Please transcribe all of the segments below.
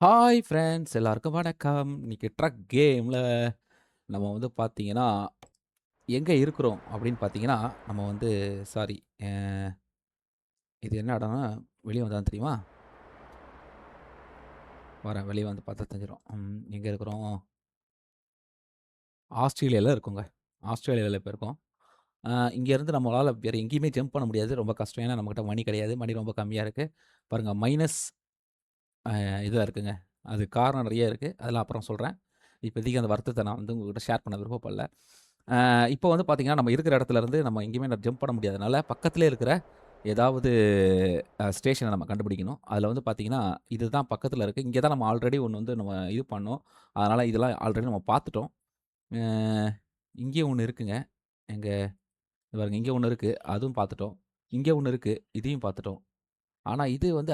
Hi friends எல்லாருக்கும் வணக்கம். இன்னைக்கு ட்ரக் கேம்ல நம்ம வந்து பார்த்தீங்கன்னா, எங்க இருக்கிறோம் அப்படின்னு பார்த்தீங்கன்னா, நம்ம வந்து சாரி அ இது என்ன இடம்னா, வெளிய வந்தா தான் தெரியுமா? வரேன் வெளிய வந்து பார்த்தா தெரிஞ்சிரும். எங்க இருக்கிறோம்? ஆஸ்திரேலியால இருக்கோங்க. ஆஸ்திரேலியால இப்ப இருக்கோம். இங்கேருந்து நம்மளால வேற எங்கேயுமே ஜம்ப் பண்ண முடியாது. ரொம்ப கஷ்டம். ஏன்னா நம்மகிட்ட மணி கிடையாது. மணி ரொம்ப கம்மியா இருக்கு. பாருங்க மைனஸ் இதா இருக்குங்க. அது காரணம் நெறைய இருக்கு. அதெல்லாம் அப்புறம் சொல்றேன். இப்போதைக்கு அந்த வருத்தத்த நான் வந்து உங்ககிட்ட ஷேர் பண்ண விருப்பப்படல. இப்போ வந்து பார்த்தீங்கன்னா, நம்ம இருக்கிற இடத்துல இருந்து நம்ம எங்கேயுமே ஜம்ப் பண்ண முடியாதனால, பக்கத்திலேயே இருக்கிற ஏதாவது ஸ்டேஷன நம்ம கண்டுபிடிக்கணும். அதில வந்து பார்த்தீங்கன்னா, இதுதான் பக்கத்தில இருக்கு. இங்க தான் நம்ம ஆல்ரெடி ஒண்ணு வந்து நம்ம இது பண்ணோம். அதனால இதெல்லாம் ஆல்ரெடி நம்ம பார்த்துட்டோம். அ இங்கேயும் ஒண்ணு இருக்குங்க. எங்க இங்க பாருங்க இங்க ஒண்ணு இருக்கு. அதுவும் பார்த்துட்டோம். இங்க ஒண்ணு இருக்கு. இதையும் பார்த்துட்டோம். ஆனா இது வந்து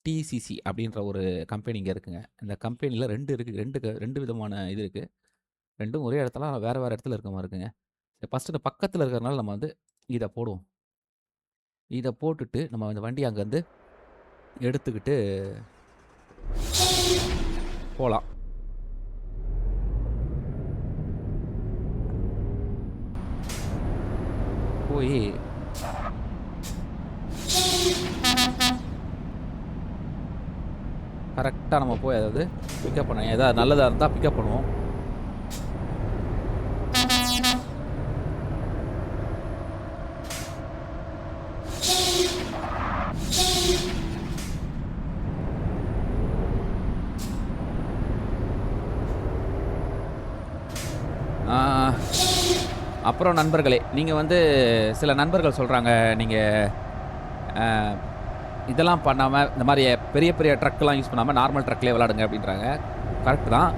ஐடிசிசி அப்படின்ற ஒரு கம்பெனி இங்க இருக்குங்க. இந்த கம்பெனில 2 இருக்கு. 2 விதமான இது இருக்கு. 2ம் ஒரே இடத்துல ஆனா வேற வேற இடத்துல இருக்க மாரி இருக்குங்க. ஃபர்ஸ்ட்டு இந்த பக்கத்துல இருக்கிறனால நம்ம வந்து இத போடுவோம். இத போட்டுட்டு நம்ம இந்த வண்டிய அங்கருந்து எடுத்துக்கிட்டு போலாம். போயி கரெக்ட்டா நம்ம போய் அதாவது பிக்கப் பண்ண ஏதாவது நல்லதா இருந்தா பிக்கப் பண்ணுவோம். ஆ அப்புறம் நண்பர்களே, நீங்க வந்து சில நண்பர்கள் சொல்றாங்க, நீங்க அ இதெல்லாம் பண்ணாம இந்த மாரி பெரிய பெரிய ட்ரக்லாம் யூஸ் பண்ணாம நார்மல் ட்ரக்லயே விளையாடுங்க அப்டின்றாங்க. கரெக்ட் தான்.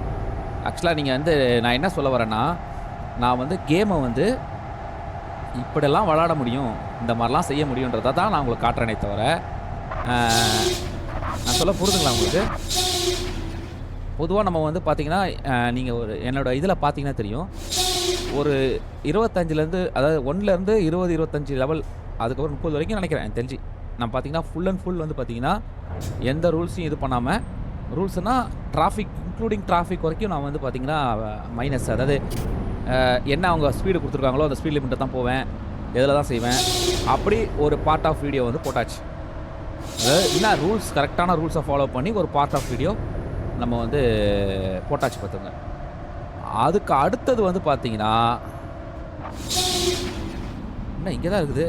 ஆக்சுவலா நீங்க வந்து நான் என்ன சொல்ல வரேன்னா, நான் வந்து கேம வந்து இப்படிலாம் விளையாட முடியும். இந்த மாரிலாம் செய்ய முடியுன்றத தான் நான் உங்களுக்கு காட்டுறேனே தவிர, அ நான் சொல்ல புரிதுங்களா உங்களுக்கு? பொதுவா நம்ம வந்து பார்த்தீங்கன்னா, நீங்க ஒரு என்னோட இதில பார்த்தீங்கன்னா தெரியும். ஒரு 25லேருந்து அதாவது 1லேருந்து 20, 25 லெவல் அதுக்கப்புறம் 30 வரைக்கும் நெனைக்கிறேன் எனக்கு தெரிஞ்சு. நான் பார்த்தீங்கன்னா, ஃபுல் அண்ட் ஃபுல் வந்து பார்த்தீங்கன்னா, எந்த ரூல்ஸையும் இது பண்ணாம, ரூல்ஸ்ன்னா இன்க்ளூடிங் டிராஃபிக் வரைக்கும் நான் வந்து பார்த்தீங்கன்னா, மைனஸ் அதாவது என்ன அவங்க ஸ்பீடு குடுத்துருக்காங்களோ, அந்த ஸ்பீட் லிமிட்ல தான் போவேன். இதில தான் செய்வேன். அப்படி ஒரு பார்ட் ஆஃப் வீடியோ வந்து போட்டாச்சு. அதாவது என்ன ரூல்ஸ் கரெக்ட்டான ரூல்ஸ ஃபாலோ பண்ணி ஒரு பார்ட் ஆஃப் வீடியோ நம்ம வந்து போட்டாச்சு பாத்துக்கங்க. அதுக்கு அடுத்தது வந்து பாத்தீங்கன்னா, என்ன இங்க தான் இருக்குது.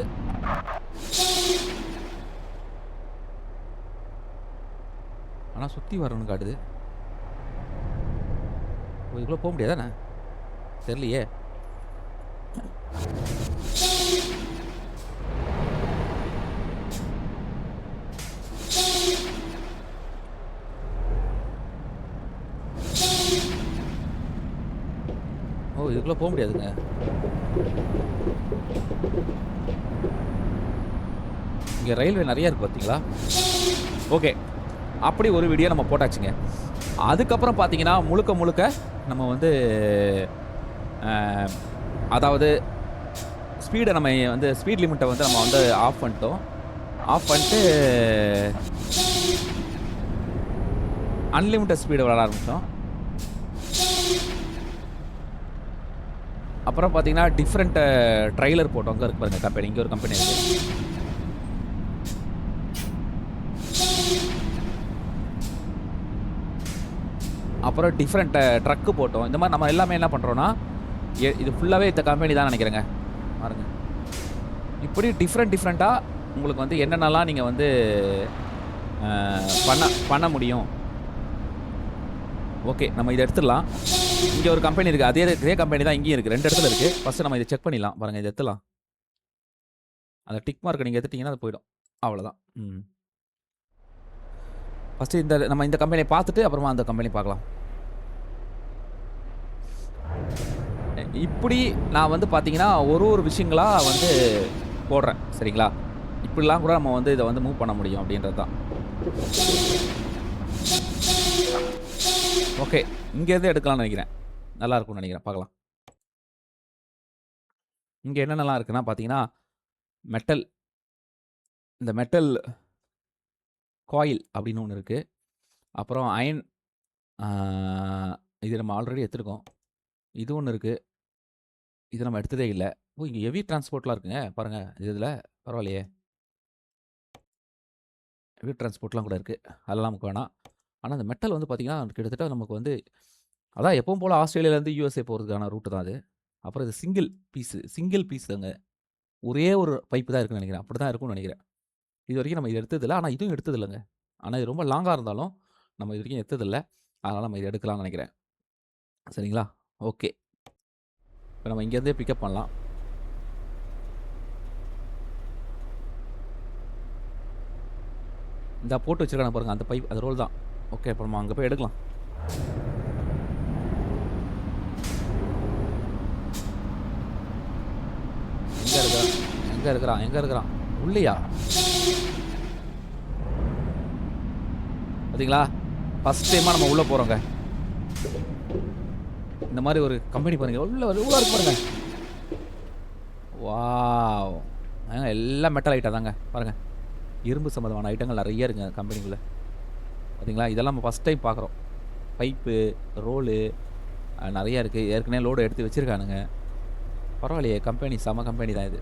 ஆனா சுத்தி வரணும்னு காட்டுது. ஓ! இதுக்குள்ள போ முடியாதா என்ன? தெரியலையே. ஓ! இதுக்குள்ள போ முடியாதுங்க. இங்க ரயில்வே நெறைய இருக்கு பாத்தீங்களா? ஓகே. அப்படி ஒரு வீடியோ நம்ம போட்டாச்சுங்க. அதுக்கப்புறம் பாத்தீங்கன்னா, முழுக்க முழுக்க நம்ம வந்து அ அதாவது ஸ்பீட நம்ம வந்து ஸ்பீட் லிமிட்ட வந்து நம்ம வந்து ஆஃப் பண்ணிட்டோம். ஆஃப் பண்ணிட்டு அன்லிமிட்டட் ஸ்பீடு விளையாட ஆரம்பிச்சோம். அப்புறம் பார்த்தீங்கன்னா, டிஃபரண்ட் ட்ரெய்லர் போட்டோம். அங்க இருக்கு பாருங்க கம்பெனி. இங்க ஒரு கம்பெனி இருக்கு. அப்புறம் டிஃபரண்ட் ட்ரக் போட்டோம். இந்த மாரி நம்ம எல்லாமே என்ன பண்றோம்னா, இது ஃபுல்லாவே இந்த கம்பெனி தான் நெனைக்கிறேங்க. பாருங்க. இப்படி டிஃபரண்டா உங்களுக்கு வந்து என்னென்னலாம் நீங்க வந்து அ பண்ண பண்ண முடியும். ஓகே. நம்ம இத எடுத்துடலாம். இங்க ஒரு கம்பெனி இருக்கு. இதே கம்பெனி தான் இங்கேயும் இருக்கு. 2 இடத்துல இருக்கு. ஃபர்ஸ்ட் நம்ம இத செக் பண்ணிடலாம். பாருங்க இத எடுத்துடலாம். அந்த டிக் மார்க்க நீங்க எடுத்துட்டீங்கன்னா, அது போயிடும். அவ்வளதான். ஃபர்ஸ்ட் நம்ம இந்த கம்பெனிய பார்த்துட்டு, அப்புறமா அந்த கம்பெனி பார்க்கலாம். இப்படி நான் வந்து பார்த்தீங்கன்னா, ஒரு விஷயங்களா வந்து போடுறேன். சரிங்களா? இப்படிலாம் கூட நம்ம வந்து இத வந்து மூவ் பண்ண முடியும் அப்படின்றது தான். ஓகே. இங்கேருந்து எடுக்கலாம்னு நெனைக்கிறேன். நல்லா இருக்கும்னு நெனைக்கிறேன். பார்க்கலாம். இங்க என்னென்னலாம் இருக்குன்னா பார்த்தீங்கன்னா, மெட்டல் இந்த மெட்டல் காயில் அப்படின்னு ஒண்ணு இருக்கு. அப்புறம் அயன் ஆ இது நம்ம ஆல்ரெடி எடுத்துருக்கோம். இது ஒண்ணு இருக்கு. இது நம்ம எடுத்ததே இல்ல. ஓ! இங்க ஹெவி டிரான்ஸ்போர்ட்லாம் இருக்குங்க. பாருங்க இதுல. பரவாயில்லையே! ஹெவி டிரான்ஸ்போர்ட்லாம் கூட இருக்கு. அதெல்லாம் நமக்கு வேணாம். ஆனா, அந்த மெட்டல் வந்து பார்த்தீங்கன்னா, கிட்டத்தட்ட நமக்கு வந்து அதான் எப்பவும் போல ஆஸ்திரேலியாலேருந்து யுஎஸ்ஏ போறதுக்கான ரூட் தான் அது. அப்புறம் இது சிங்கிள் பீஸ் தாங்க. ஒரே ஒரு பைப் தான் இருக்குன்னு நெனைக்கிறேன். அப்படிதான் இருக்கும்னு நெனைக்கிறேன். இதுவரைக்கும் நம்ம இத எடுத்ததில்ல. ஆனா, இதுவும் எடுத்ததில்லங்க. ஆனா, இது ரொம்ப லாங்கா இருந்தாலும், நம்ம இதுவரைக்கும் எடுத்ததில்ல. அதனால நம்ம இத எடுக்கலாம்னு நெனைக்கிறேன். சரிங்களா? ஓகே. இப்ப நம்ம இங்கேருந்தே பிக்கப் பண்ணலாம். இந்தா போட்டு வச்சிருக்கானுங்க பாருங்க. அந்த பைப் அந்த ரோல் தான். ஓகே. இப்ப நம்ம அங்க போய் எடுக்கலாம். எங்க இருக்கிறான்? எங்க இருக்கிறான்? எங்க இருக்கிறான்? உள்ளயா? பார்த்தீங்களா? ஃபர்ஸ்ட் டைமா நம்ம உள்ள போறோங்க. இந்த மாரி ஒரு கம்பெனி பாருங்க. உள்ள இருக்கு பாருங்க. வாவ்! எல்லாம் மெட்டல் ஐட்டம் தாங்க. பாருங்க. இரும்பு சம்மந்தமான ஐட்டங்கள் நெறைய இருக்குங்க கம்பெனிக்குள்ள. பார்த்தீங்களா? இதெல்லாம் நம்ம ஃபர்ஸ்ட் டைம் பார்க்குறோம். பைப்பு, ரோலு நெறைய இருக்கு. ஏற்கனவே லோடு எடுத்து வச்சிருக்கானுங்க. பரவாயில்லையே! கம்பெனி செம கம்பெனி தான் இது.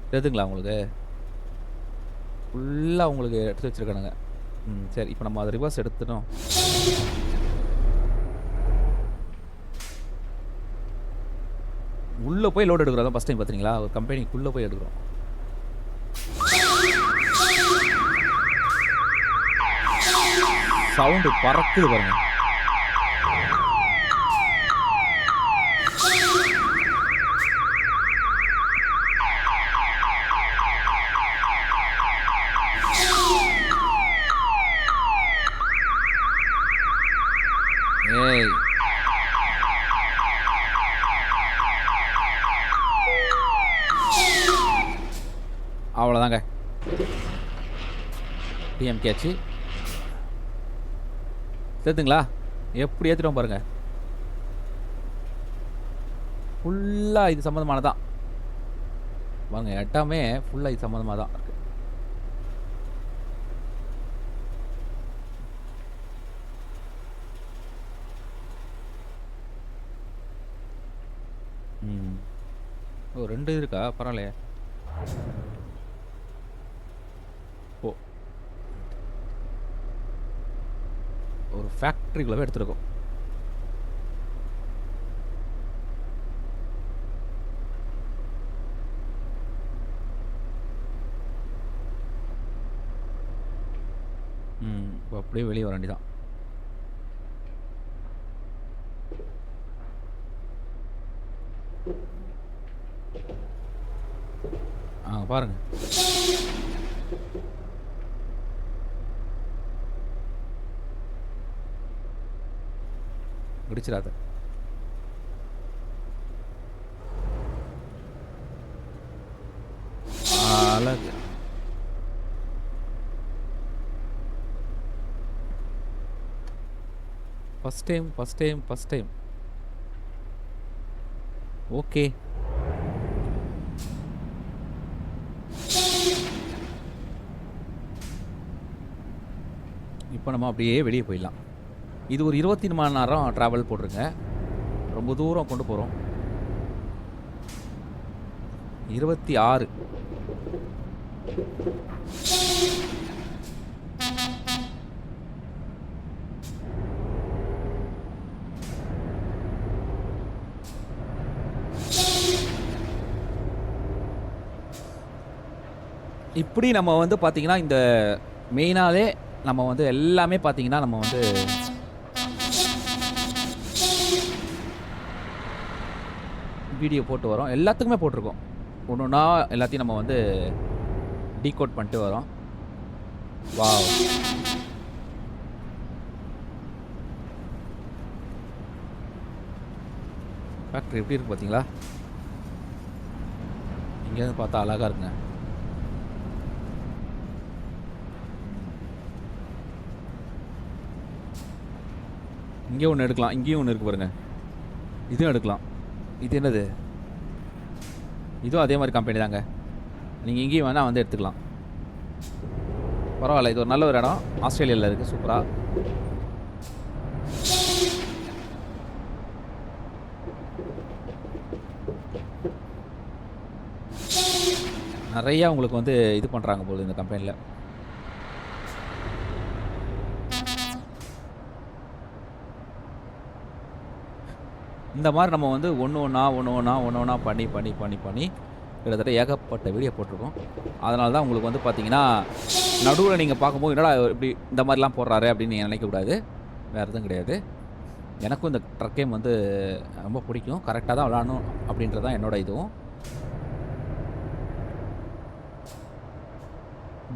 தெரியுதுங்களா உங்களுக்கு? ஃபுல்லா உங்களுக்கு எடுத்து வச்சிருக்கானுங்க. சரி. இப்ப நம்ம அத ரிவர்ஸ் எடுத்துட்டோம். உள்ள போய் லோட் எடுக்குறோம். அதான் ஃபர்ஸ்ட் டைம் பார்த்தீங்களா? ஒரு கம்பெனிக்குள்ள போய் எடுக்குறோம். சவுண்ட் பறக்குது பாருங்க. ஏய்! அவ்வளோதாங்க. டிஎம்கே ஆச்சு. தெரியுதுங்களா? எப்படி ஏத்திட்டோம் பாருங்க. ஃபுல்லா இது சம்மந்தமானது தான். பாருங்க எல்லாமே ஃபுல்லா இது சம்மந்தமா தான் இருக்கு. ஓ 2 இருக்கா? பரவாயில்லையே. ஓ! ஒரு ஃபேக்டரிக்குள்ள போய் எடுத்துருக்கோம். இப்போ அப்படியே வெளிய வர வேண்டியதான். பாருங்க. இடிச்சிராத. அழகு. First time. ஓகே. இப்போ நம்ம அப்படியே வெளிய போயிடலாம். இது ஒரு 24 மணி நேரம் டிராவல் போட்டிருங்க. ரொம்ப தூரம் கொண்டு போறோம். 26. இப்படி நம்ம வந்து பார்த்தீங்கன்னா, இந்த மெயினாவே நம்ம வந்து எல்லாமே பார்த்தீங்கன்னா, நம்ம வந்து வீடியோ போட்டு வரோம். எல்லாத்துக்குமே போட்டிருக்கோம். ஒண்ணொண்ணா எல்லாத்தையும் நம்ம வந்து டீகோட் பண்ணிட்டு வரோம். வாவ்! ஃபேக்டரி எப்படி இருக்கு பார்த்தீங்களா? இங்கேருந்து பார்த்தா அழகா இருக்குங்க. இங்கே ஒண்ணு எடுக்கலாம். இங்கேயும் ஒண்ணு இருக்கு பாருங்க. இதுவும் எடுக்கலாம். இது என்னது? இதுவும் அதே மாரி கம்பெனி தாங்க. நீங்க இங்கேயும் வேணா வந்து எடுத்துக்கலாம். பரவாயில்ல, இது ஒரு நல்ல ஒரு இடம். ஆஸ்திரேலியாவில் இருக்குது, சூப்பராக. நிறையா உங்களுக்கு வந்து இது பண்ணுறாங்க போது இந்த கம்பெனியில். இந்த மாதிரி நம்ம வந்து ஒன்று ஒன்றா பண்ணி கிட்டத்தட்ட ஏகப்பட்ட வீடியோ போட்டிருக்கோம். அதனால தான் உங்களுக்கு வந்து பார்த்தீங்கன்னா நடுவில் நீங்கள் பார்க்கும்போது என்னடா இப்படி இந்த மாதிரிலாம் போடுறாரு அப்படின்னு நீங்கள் நினைக்கக்கூடாது. வேறு எதுவும் கிடையாது. எனக்கும் இந்த ட்ரக் கேம் வந்து ரொம்ப பிடிக்கும். கரெக்டாக தான் விளாடணும் அப்படின்றது தான் என்னோட இதுவும்.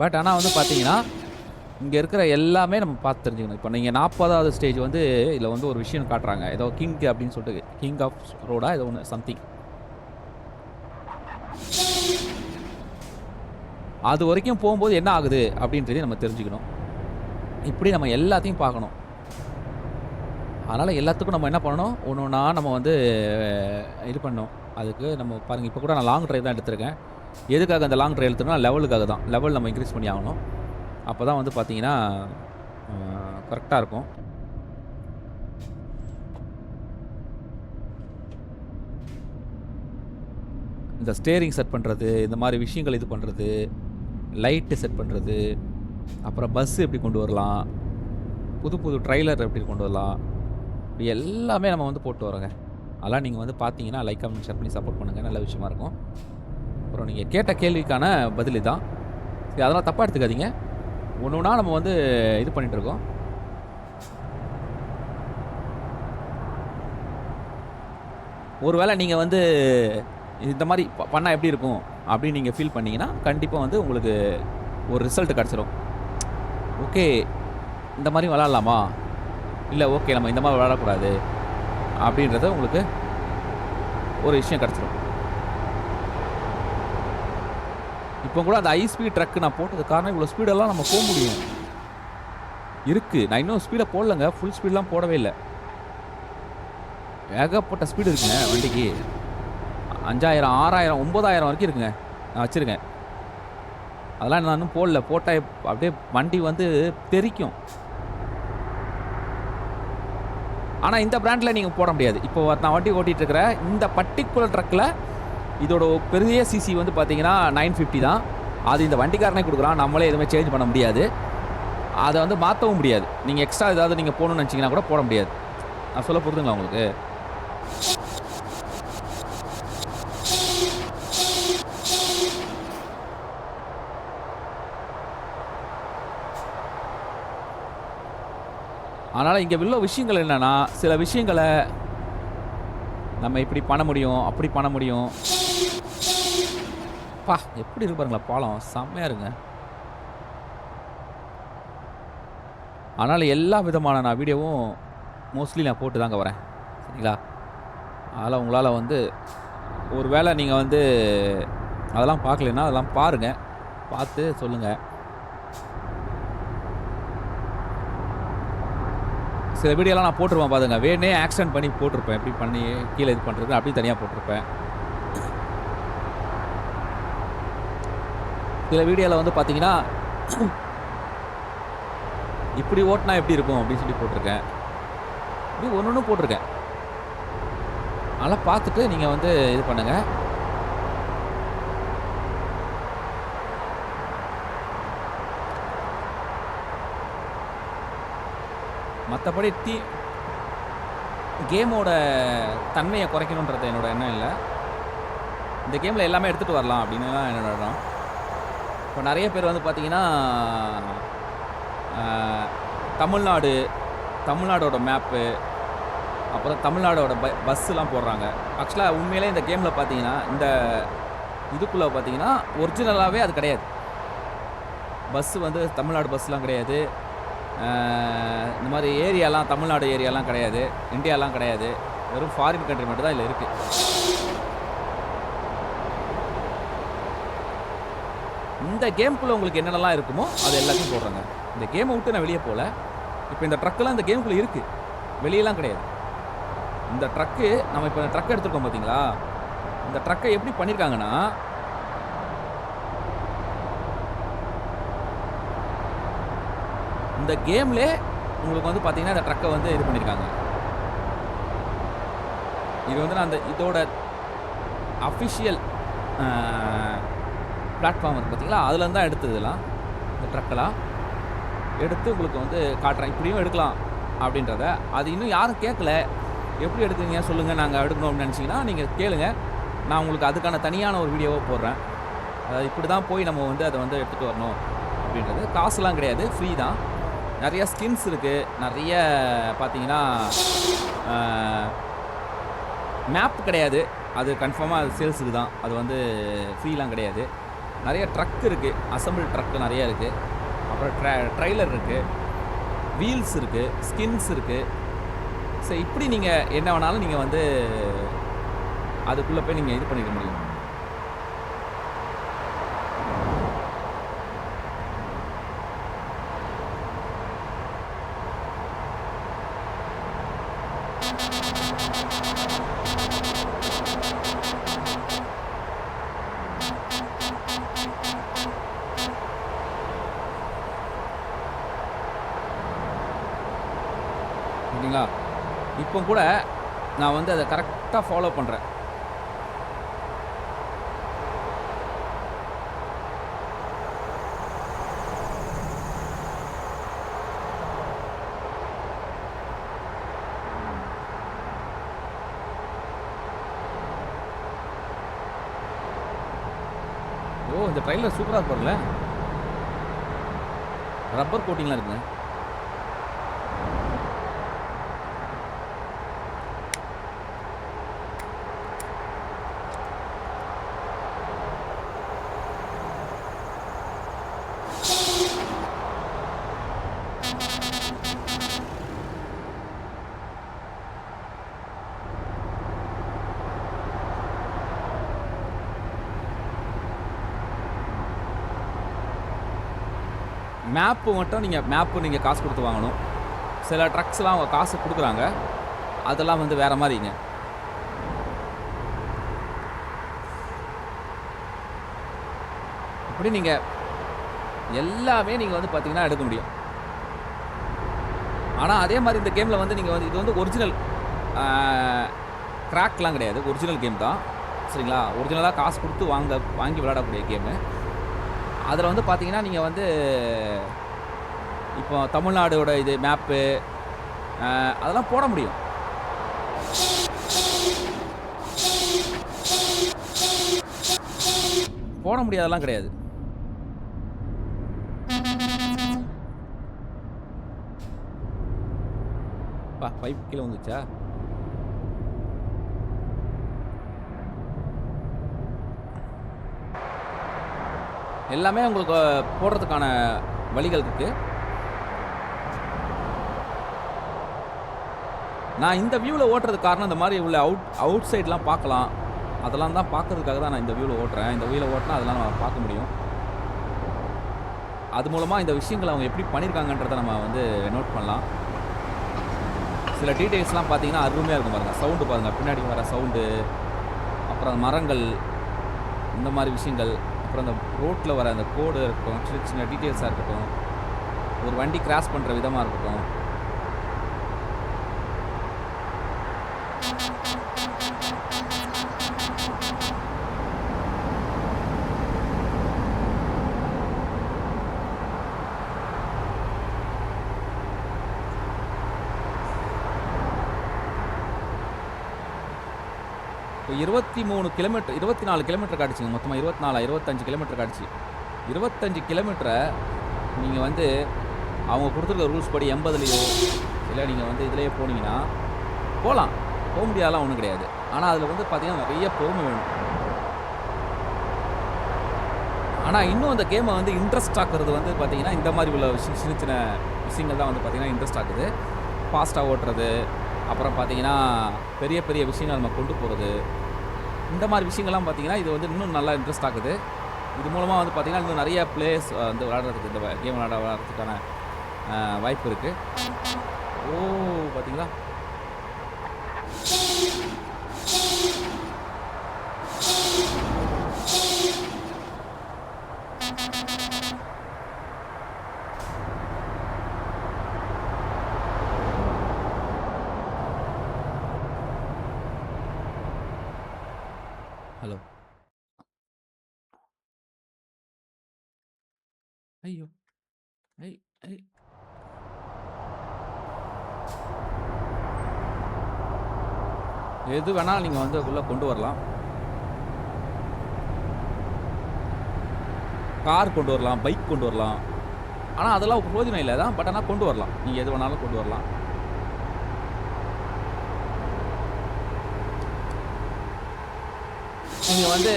பட் ஆனால் வந்து பார்த்தீங்கன்னா இங்கே இருக்கிற எல்லாமே நம்ம பார்த்து தெரிஞ்சுக்கணும். இப்போ நீங்கள் 40வது ஸ்டேஜ் வந்து இதில் வந்து ஒரு விஷயம் காட்டுறாங்க. ஏதோ கிங் அப்படின்னு சொல்லிட்டு, கிங் ஆஃப் ரோடா ஏதோ ஒன்று சம்திங். அது வரைக்கும் போகும்போது என்ன ஆகுது அப்படின்றதையும் நம்ம தெரிஞ்சுக்கணும். இப்படி நம்ம எல்லாத்தையும் பார்க்கணும். அதனால் எல்லாத்துக்கும் நம்ம என்ன பண்ணணும், ஒன்று ஒன்றா நம்ம வந்து இது பண்ணணும். அதுக்கு நம்ம பாருங்கள், இப்போ கூட நான் லாங் ட்ரைவ் தான் எடுத்திருக்கேன். எதுக்காக அந்த லாங் ட்ரைவ் எடுத்துனா லெவலுக்காக தான். லெவல் நம்ம இன்க்ரீஸ் பண்ணி ஆகணும். அப்போ தான் வந்து பார்த்தீங்கன்னா கரெக்டாக இருக்கும். இந்த ஸ்டேரிங் செட் பண்ணுறது, இந்த மாதிரி விஷயங்கள் இது பண்ணுறது, லைட்டு செட் பண்ணுறது, அப்புறம் பஸ்ஸு எப்படி கொண்டு வரலாம், புது ட்ரைலர் எப்படி கொண்டு வரலாம், இப்படி எல்லாமே நம்ம வந்து போட்டு வரோங்க. அதெல்லாம் நீங்கள் வந்து பார்த்தீங்கன்னா லைக் கமெண்ட் ஷேர் பண்ணி சப்போர்ட் பண்ணுங்கள். நல்ல விஷயமா இருக்கும். அப்புறம் நீங்கள் கேட்ட கேள்விக்கான பதில் தான். சரி, அதெல்லாம் தப்பாக எடுத்துக்காதீங்க. ஒன்று ஒன்றா நம்ம வந்து இது பண்ணிகிட்ருக்கோம். ஒருவேளை நீங்கள் வந்து இந்த மாதிரி பண்ணால் எப்படி இருக்கும் அப்படின்னு நீங்கள் ஃபீல் பண்ணிங்கன்னா கண்டிப்பாக வந்து உங்களுக்கு ஒரு ரிசல்ட் கிடச்சிரும். ஓகே, இந்த மாதிரி விளாட்லாமா, இல்லை ஓகே நம்ம இந்த மாதிரி விளாடக்கூடாது அப்படின்றத உங்களுக்கு ஒரு விஷயம் கிடச்சிரும். இப்போ கூட அந்த ஹை ஸ்பீட் ட்ரக் நான் போட்டது காரணம் இவ்வளோ ஸ்பீடெல்லாம் நம்ம போக முடியும் இருக்குது. நான் இன்னும் ஸ்பீடை போடலைங்க, ஃபுல் ஸ்பீடெலாம் போடவே இல்லை. ஏகப்பட்ட ஸ்பீடு இருக்குங்க வண்டிக்கு. 5000, 6000, 9000 வரைக்கும் இருக்குங்க நான் வச்சுருக்கேன். அதெல்லாம் நான் இன்னும் போடல. போட்டால் அப்படியே வண்டி வந்து தெரிக்கும். ஆனால் இந்த பிராண்டில் நீங்கள் போட முடியாது. இப்போ நான் வண்டி ஓட்டிகிட்டு இருக்கிற இந்த பர்டிகுலர் ட்ரக்கில் இதோட பெரிய சிசி வந்து பார்த்தீங்கன்னா 950 தான். அது இந்த வண்டிக்காரனே கொடுக்குறான். நம்மளே எதுவுமே சேஞ்ச் பண்ண முடியாது. அதை வந்து மாற்றவும் முடியாது. நீங்கள் எக்ஸ்ட்ரா ஏதாவது நீங்கள் போகணுன்னு நினச்சிங்கன்னா கூட போட முடியாது. நான் சொல்ல புரிதுங்களா உங்களுக்கு? அதனால் இங்கே உள்ள விஷயங்கள் என்னென்னா, சில விஷயங்களை நம்ம இப்படி பண்ண முடியும், அப்படி பண்ண முடியும். பா, எப்படி இருக்கு பாருங்களா பாலம், செம்மையாக இருங்க. அதனால் எல்லா விதமான நான் வீடியோவும் மோஸ்ட்லி நான் போட்டு தாங்க வரேன், சரிங்களா? அதனால் உங்களால் வந்து ஒரு வேளை நீங்கள் வந்து அதெல்லாம் பார்க்கலன்னா அதெல்லாம் பாருங்கள், பார்த்து சொல்லுங்கள். சில வீடியோலாம் நான் போட்டிருப்பேன் பாருங்க, வேணே ஆக்சிடென்ட் பண்ணி போட்டிருப்பேன். எப்படி பண்ணி கீழே இது பண்ணுறது அப்படி தனியாக போட்டிருப்பேன். சில வீடியோவில் வந்து பார்த்தீங்கன்னா இப்படி ஓட்டினா எப்படி இருக்கும் அப்படின்னு சொல்லி போட்டிருக்கேன். இப்படி ஒன்று போட்டிருக்கேன். அதெல்லாம் பார்த்துட்டு நீங்கள் வந்து இது பண்ணுங்கள். மற்றபடி கேமோட தன்மையை குறைக்கணுன்றது என்னோட எண்ணம் இல்லை. இந்த கேமில் எல்லாமே எடுத்துகிட்டு வரலாம் அப்படின்னு தான் என்னோட எண்ணம். இப்போ நிறைய பேர் வந்து பார்த்தீங்கன்னா தமிழ்நாடோட மேப்பு, அப்புறம் தமிழ்நாடோட பஸ்ஸுலாம் போடுறாங்க. ஆக்சுவலாக உண்மையிலே இந்த கேமில் பார்த்தீங்கன்னா இந்த இதுக்குள்ளே பார்த்தீங்கன்னா ஒரிஜினலாகவே அது கிடையாது. பஸ்ஸு வந்து தமிழ்நாடு பஸ்லாம் கிடையாது. இந்த மாதிரி ஏரியாலாம் தமிழ்நாடு ஏரியாலாம் கிடையாது, இந்தியாலாம் கிடையாது. வெறும் ஃபாரின் கண்ட்ரி மட்டும் தான் இதில் இருக்குது. இந்த கேமுக்குள்ளே உங்களுக்கு என்னென்னலாம் இருக்குமோ அது எல்லாத்தையும் போடுறாங்க. இந்த கேமை விட்டு நான் வெளியே போகல. இப்போ இந்த ட்ரக்கெல்லாம் இந்த கேமுக்குள்ளே இருக்குது, வெளியெல்லாம் கிடையாது. இந்த ட்ரக்கு நம்ம இப்போ இந்த ட்ரக் எடுத்துருக்கோம் பார்த்தீங்களா, இந்த ட்ரக்கை எப்படி பண்ணியிருக்காங்கன்னா இந்த கேம்லே உங்களுக்கு வந்து பார்த்தீங்கன்னா இந்த ட்ரக்கை வந்து இது பண்ணியிருக்காங்க. இது வந்து நான் அந்த இதோட அஃபிஷியல் பிளாட்ஃபார்ம் இருக்குது பார்த்தீங்களா, அதுலேருந்து தான் எடுத்தது இதெல்லாம். இந்த ட்ரக்கெல்லாம் எடுத்து உங்களுக்கு வந்து காட்டுறேன். இப்படியும் எடுக்கலாம் அப்படின்றத. அது இன்னும் யாரும் கேட்கல. எப்படி எடுக்குறீங்க சொல்லுங்கள், நாங்கள் எடுக்கணும் அப்படின்னு நினச்சிங்கன்னா நீங்கள் கேளுங்க. நான் உங்களுக்கு அதுக்கான தனியான ஒரு வீடியோவை போடுறேன். அதாவது இப்படி தான் போய் நம்ம வந்து அதை வந்து எடுத்துகிட்டு வரணும் அப்படின்றது. காசுலாம் கிடையாது, ஃப்ரீ தான். நிறைய ஸ்கின்ஸ் இருக்குது. நிறைய பார்த்தீங்கன்னா மேப் கிடையாது, அது கன்ஃபார்மாக அது சேல்ஸுக்கு தான். அது வந்து ஃப்ரீலாம் கிடையாது. நிறைய ட்ரக் இருக்குது, அசம்பிள் ட்ரக்கு நிறைய இருக்குது. அப்புறம் ட்ரைலர் இருக்குது, வீல்ஸ் இருக்குது, ஸ்கின்ஸ் இருக்குது. ஸோ இப்படி நீங்கள் என்ன வேணாலும் நீங்கள் வந்து அதுக்குள்ளே போய் நீங்கள் இது பண்ணிக்க முடியும். சரிங்களா? இப்போ கூட நான் வந்து அதை கரெக்டாக ஃபாலோ பண்ணுறேன். ஓ, இந்த ட்ரைலர் சூப்பராக இருப்பார்ல, ரப்பர் கோட்டிங்லாம் இருக்குங்க. மேப்பு மட்டும் நீங்கள் காசு கொடுத்து வாங்கணும். சில ட்ரக்ஸ்லாம் அவங்க காசு கொடுக்குறாங்க, அதெல்லாம் வந்து வேறு மாதிரிங்க. இப்படி நீங்கள் எல்லாமே நீங்கள் வந்து பார்த்தீங்கன்னா எடுக்க முடியும். ஆனால் அதே மாதிரி இந்த கேமில் வந்து நீங்கள் வந்து இது வந்து ஒரிஜினல் கிராக்லாம் கிடையாது, ஒரிஜினல் கேம் தான். சரிங்களா? ஒரிஜினலாக காசு கொடுத்து வாங்கி விளையாடக்கூடிய கேமு. அதில் வந்து பார்த்தீங்கன்னா நீங்கள் வந்து இப்போ தமிழ்நாடோட இது மேப்பு அதெல்லாம் போட முடியும். போட முடியாதெல்லாம் கிடையாது. பைப் கீழே வந்துச்சா? எல்லாமே உங்களுக்கு போடுறதுக்கான வழிகள் இருக்குது. நான் இந்த வியூவில் ஓட்டுறதுக்கு காரணம் இந்த மாதிரி உள்ள அவுட் சைட்லாம் பார்க்கலாம், அதெல்லாம் தான் பார்க்கறதுக்காக தான் நான் இந்த வியூவில் ஓட்டுறேன். இந்த வியூவில் ஓட்டினா அதெல்லாம் நம்ம பார்க்க முடியும். அது மூலமாக இந்த விஷயங்களை அவங்க எப்படி பண்ணியிருக்காங்கன்றதை நம்ம வந்து நோட் பண்ணலாம். சில டீட்டெயில்ஸ்லாம் பார்த்தீங்கன்னா அருமையாக இருக்கும் பாருங்கள். சவுண்டு பாருங்கள், பின்னாடி வர சவுண்டு, அப்புறம் மரங்கள், இந்த மாதிரி விஷயங்கள், அப்புறம் அந்த ரோட்டில் வர அந்த கோடு இருக்கட்டும், சின்ன சின்ன டீட்டெயில்ஸாக இருக்கட்டும், ஒரு வண்டி கிராஸ் பண்ணுற விதமாக இருக்கட்டும். இப்போ 23 கிலோமீட்டர் 24 கிலோமீட்டர் காட்டுச்சுங்க. மொத்தமாக 24 25 கிலோமீட்டர் காட்டுச்சு. 25 கிலோமீட்டரை நீங்கள் வந்து அவங்க கொடுத்துருக்க ரூல்ஸ் படி 80லையோ இல்லை நீங்கள் வந்து இதிலேயே போனீங்கன்னா போகலாம், போக முடியாதெல்லாம் ஒன்றும் கிடையாது. ஆனால் அதில் வந்து பார்த்தீங்கன்னா நிறைய பொறுமை வேணும். ஆனால் இன்னும் அந்த கேமை வந்து இன்ட்ரெஸ்ட் ஆக்குறது வந்து பார்த்தீங்கன்னா இந்த மாதிரி உள்ள சின்ன சின்ன விஷயங்கள் தான் வந்து பார்த்தீங்கன்னா இன்ட்ரெஸ்ட் ஆகுது. ஃபாஸ்ட்டாக ஓட்டுறது, அப்புறம் பார்த்தீங்கன்னா பெரிய பெரிய விஷயங்கள் நம்ம கொண்டு போகிறது, இந்த மாதிரி விஷயங்கள்லாம் பார்த்தீங்கன்னா இது வந்து இன்னும் நல்லா இன்ட்ரெஸ்ட் ஆகுது. இது மூலமாக வந்து பார்த்தீங்கன்னா இன்னும் நிறைய பிளேயர்ஸ் வந்து விளையாடுறதுக்கு, இந்த கேம் விளையாடுறதுக்கான வாய்ப்பு இருக்குது. ஓ, பார்த்தீங்களா? ஐயோ! ஐ ஐ எது வேணாலும் நீங்க வந்து உள்ள கொண்டு வரலாம். கார் கொண்டு வரலாம், பைக் கொண்டு வரலாம். ஆனா அதெல்லாம் பிரயோஜனம் இல்ல தான். பட் ஆனா கொண்டு வரலாம். நீங்க எது வேணாலும் கொண்டு வரலாம். நீங்க வந்து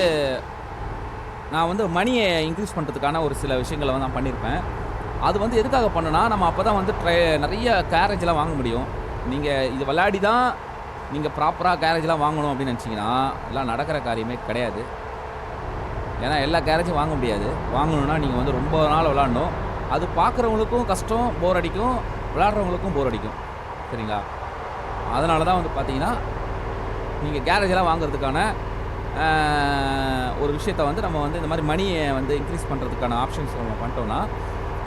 நான் வந்து மணிய இன்கிரீஸ் பண்றதுக்கான ஒரு சில விஷயங்கள வந்து நான் பண்ணியிருப்பேன். அது வந்து எதுக்காக பண்ணேன்னா, நம்ம அப்பதான் வந்து நெறைய கேரேஜ்லாம் வாங்க முடியும். நீங்க இது விளையாடி தான் நீங்க ப்ராப்பரா கேரேஜ்லாம் வாங்கணும் அப்படின்னு நெனச்சீங்கன்னா, அதெல்லாம் நடக்கிற காரியமே கிடையாது. ஏன்னா எல்லா கேரேஜும் வாங்க முடியாது. வாங்கணும்னா நீங்க வந்து ரொம்ப நாள் விளையாடணும். அது பார்க்குறவங்களுக்கும் கஷ்டம், போர் அடிக்கும். விளையாடுறவங்களுக்கும் போர் அடிக்கும். சரிங்களா? அதனால தான் வந்து பார்த்தீங்கன்னா, நீங்க கேரேஜ்லாம் வாங்குறதுக்கான அ ஒரு விஷயத்த வந்து நம்ம வந்து இந்த மாரி மணிய வந்து இன்கிரீஸ் பண்றதுக்கான ஆப்ஷன்ஸ் நம்ம பண்ணிட்டோம்னா,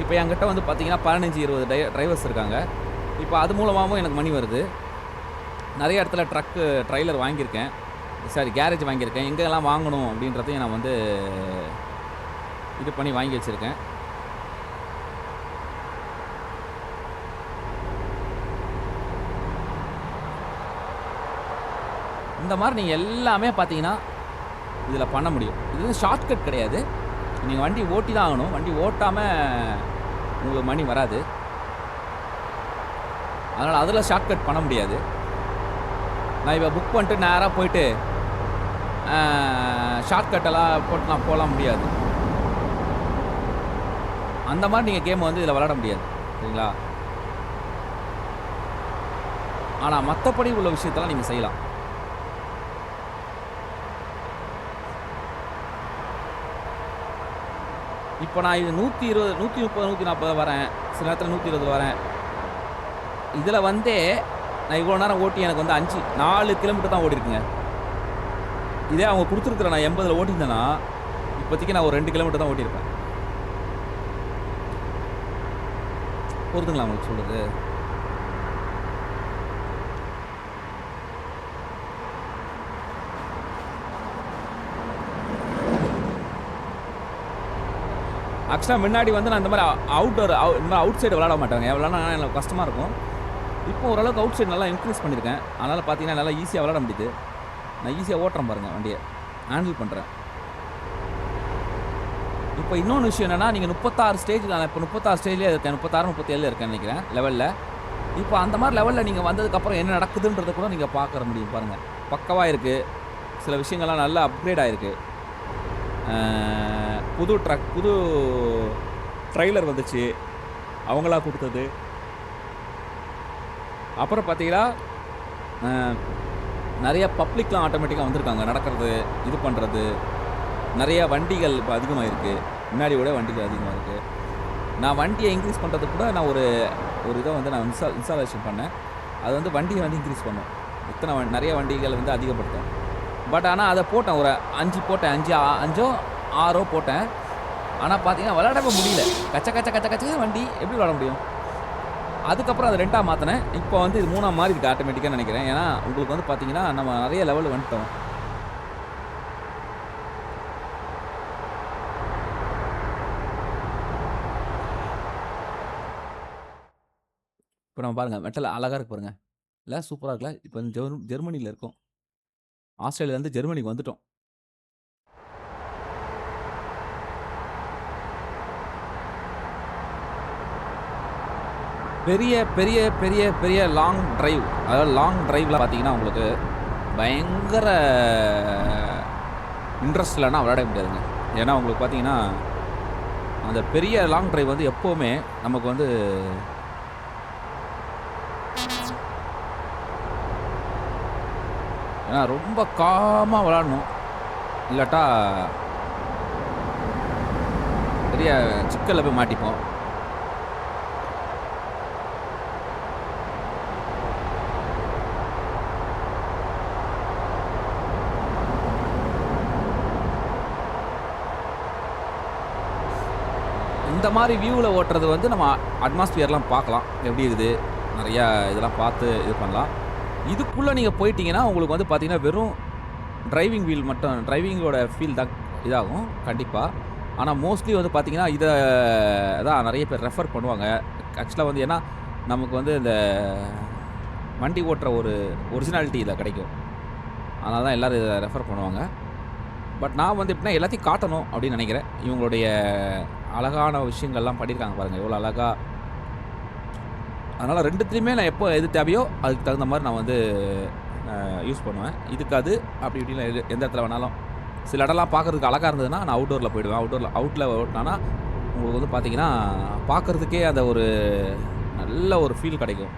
இப்ப என்கிட்ட வந்து பார்த்தீங்கன்னா 15, 20 டிரைவர்ஸ் இருக்காங்க. இப்ப அது மூலமாவும் எனக்கு மணி வருது. நெறைய இடத்துல ட்ரெய்லர் வாங்கியிருக்கேன். சாரி கேரேஜ் வாங்கியிருக்கேன். எங்கெல்லாம் வாங்கணும் அப்படின்றதையும் நான் வந்து இது பண்ணி வாங்கி வச்சிருக்கேன். இந்த மாரி நீங்க எல்லாமே பார்த்தீங்கன்னா, இதில பண்ண முடியும். இது வந்து ஷார்ட்கட் கிடையாது. நீங்க வண்டி ஓட்டி தான் ஆகணும். வண்டி ஓட்டாம உங்களுக்கு மணி வராது. அதனால அதில ஷார்ட்கட் பண்ண முடியாது. நான் இப்ப புக் பண்ணிட்டு நேரா போயிட்டு, ஷார்ட்கட்டெல்லாம் போட்டு நான் போலாம் முடியாது. அந்த மாரி நீங்க கேம் வந்து இதில விளையாட முடியாது. சரிங்களா? ஆனா மத்தபடி உள்ள விஷயத்தெல்லாம் நீங்க செய்யலாம். இப்ப நான் இது 120, 130, 140 வரேன். சில நேரத்தில 120 வரேன். இதில வந்தே நான் இவ்வளோ நேரம் ஓட்டி எனக்கு வந்து 4 கிலோமீட்டர் தான் ஓடியிருக்குங்க. இதே அவங்க குடுத்துருக்கிற நான் 80ல ஓட்டியிருந்தேன்னா, இப்போதைக்கு நான் ஒரு 2 கிலோமீட்டர் தான் ஓட்டியிருப்பேன். புரியுதுங்களா உங்களுக்கு சொல்றது? ஆக்சுவலா முன்னாடி வந்து நான் இந்த மாரி இந்த மாரி அவுட் சைடு விளையாட மாட்டேங்க. விளையாடுனா எனக்கு கஷ்டமா இருக்கும். இப்போ ஓரளவுக்கு அவுட் சைடு நல்லா இன்க்ரீஸ் பண்ணியிருக்கேன். அதனால பார்த்தீங்கன்னா, நல்லா ஈஸியா விளையாட முடியுது. நான் ஈஸியா ஓட்டுறேன் பாருங்க வண்டிய. ஹேண்டில் பண்றேன். இப்போ இன்னொன்னு விஷயம் என்னன்னா, நீங்க 36 ஸ்டேஜ் நான் இப்போ 36 ஸ்டேஜ்லயே இருக்கேன். 36, 37ல இருக்கேன்னு நெனைக்கிறேன் லெவல்ல. இப்போ அந்த மாரி லெவல்ல நீங்க வந்ததுக்கப்புறம் என்ன நடக்குதுன்றத கூட நீங்க பார்க்கற முடியும் பாருங்க. பக்காவா இருக்கு. சில விஷயங்கள்லாம் நல்லா அப்கிரேட் ஆயிருக்கு. அ புது ட்ரெய்லர் வந்துச்சு. அவங்களா குடுத்தது. அப்புறம் பார்த்தீங்கன்னா, அ நெறைய பப்ளிக்லாம் ஆட்டோமேட்டிக்கா வந்திருக்காங்க. நடக்கிறது, இது பண்றது. நெறைய வண்டிகள் இப்ப அதிகமாயிருக்கு. முன்னாடிய விட வண்டிகள் அதிகமா இருக்கு. நான் வண்டிய இன்கிரீஸ் பண்றதுக்கு கூட நான் ஒரு இத வந்து நான் இன்ஸ்டாலேஷன் பண்ணேன். அது வந்து வண்டிய வந்து இன்கிரீஸ் பண்ணும். நெறைய வண்டிகள் வந்து அதிகப்படுத்தும். பட் ஆனா அத போட்டேன். ஒரு 5 போட்டேன். 5ஓ 6ஓ போட்டேன். ஆனா பார்த்தீங்கன்னா, விளையாடவே முடியல. கச்ச கச்ச கச்ச கச்சன்னு வண்டி எப்படி விளையாட முடியும்? அதுக்கப்புறம் அத 2ஆ மாத்துனேன். இப்போ வந்து இது 3ஆ மாறிருக்கு ஆட்டோமேட்டிக்கான்னு நெனைக்கிறேன். ஏன்னா, உங்களுக்கு வந்து பார்த்தீங்கன்னா, நம்ம நெறைய லெவல் வந்துட்டோம். இப்ப நம்ம பாருங்க, மெட்டல் அழகா இருக்கு பாருங்க. இல்ல சூப்பரா இருக்குல்ல? இப்ப வந்து ஜெர்மனில இருக்கோம். ஆஸ்திரேலியாலருந்து ஜெர்மனிக்கு வந்துட்டோம். பெரிய பெரிய பெரிய பெரிய லாங் டிரைவ். அதாவது லாங் டிரைவ்ல பார்த்தீங்கன்னா, உங்களுக்கு பயங்கர இன்ட்ரெஸ்ட் இல்லன்னா விளையாடவே முடியாதுங்க. ஏன்னா, உங்களுக்கு பார்த்தீங்கன்னா, அந்த பெரிய லாங் டிரைவ் வந்து எப்பவுமே நமக்கு வந்து ஏன்னா ரொம்ப காமா விளையாடணும். இல்லாட்டா பெரிய சிக்கல்ல போய் மாட்டிப்போம். இந்த மாரி வியூல ஓட்டுறது வந்து நம்ம அட்மாஸ்பியர்லாம் பார்க்கலாம். எப்படி இருக்குது? நெறையா இதெல்லாம் பார்த்து இது பண்ணலாம். இதுக்குள்ள நீங்க போயிட்டீங்கன்னா, உங்களுக்கு வந்து பார்த்தீங்கன்னா, வெறும் டிரைவிங்கோட ஃபீல் தான் இதாகும். கண்டிப்பா. ஆனால் மோஸ்ட்லி வந்து பார்த்தீங்கன்னா, இத தான் நெறைய பேர் ரெஃபர் பண்ணுவாங்க. ஆக்சுவலா வந்து ஏன்னா, நமக்கு வந்து இந்த வண்டி ஓட்டுற ஒரு ஒரிஜினாலிட்டி இதில கிடைக்கும். அதனால தான் எல்லாரும் இத ரெஃபர் பண்ணுவாங்க. பட் நான் வந்து எப்படின்னா, எல்லாத்தையும் காட்டணும் அப்படின்னு நெனைக்கிறேன். இவங்களுடைய அழகான விஷயங்கள்லாம் பண்ணியிருக்காங்க பாருங்க, எவ்வளோ அழகா. அதனால 2த்துலயுமே நான் எப்போ எது தேவையோ, அதுக்கு தகுந்த மாரி நான் வந்து யூஸ் பண்ணுவேன். இதுக்கு அது அப்படி இப்படின்னு எந்த இடத்துல வேணாலும். சில இடம்லாம் பார்க்கறதுக்கு அழகா இருந்ததுன்னா, நான் அவுட்டோர்ல போயிடுவேன். அவுட்ல ஓட்டுனேன்னா, உங்களுக்கு வந்து பார்த்தீங்கன்னா, பார்க்கறதுக்கே அந்த ஒரு நல்ல ஒரு ஃபீல் கிடைக்கும்.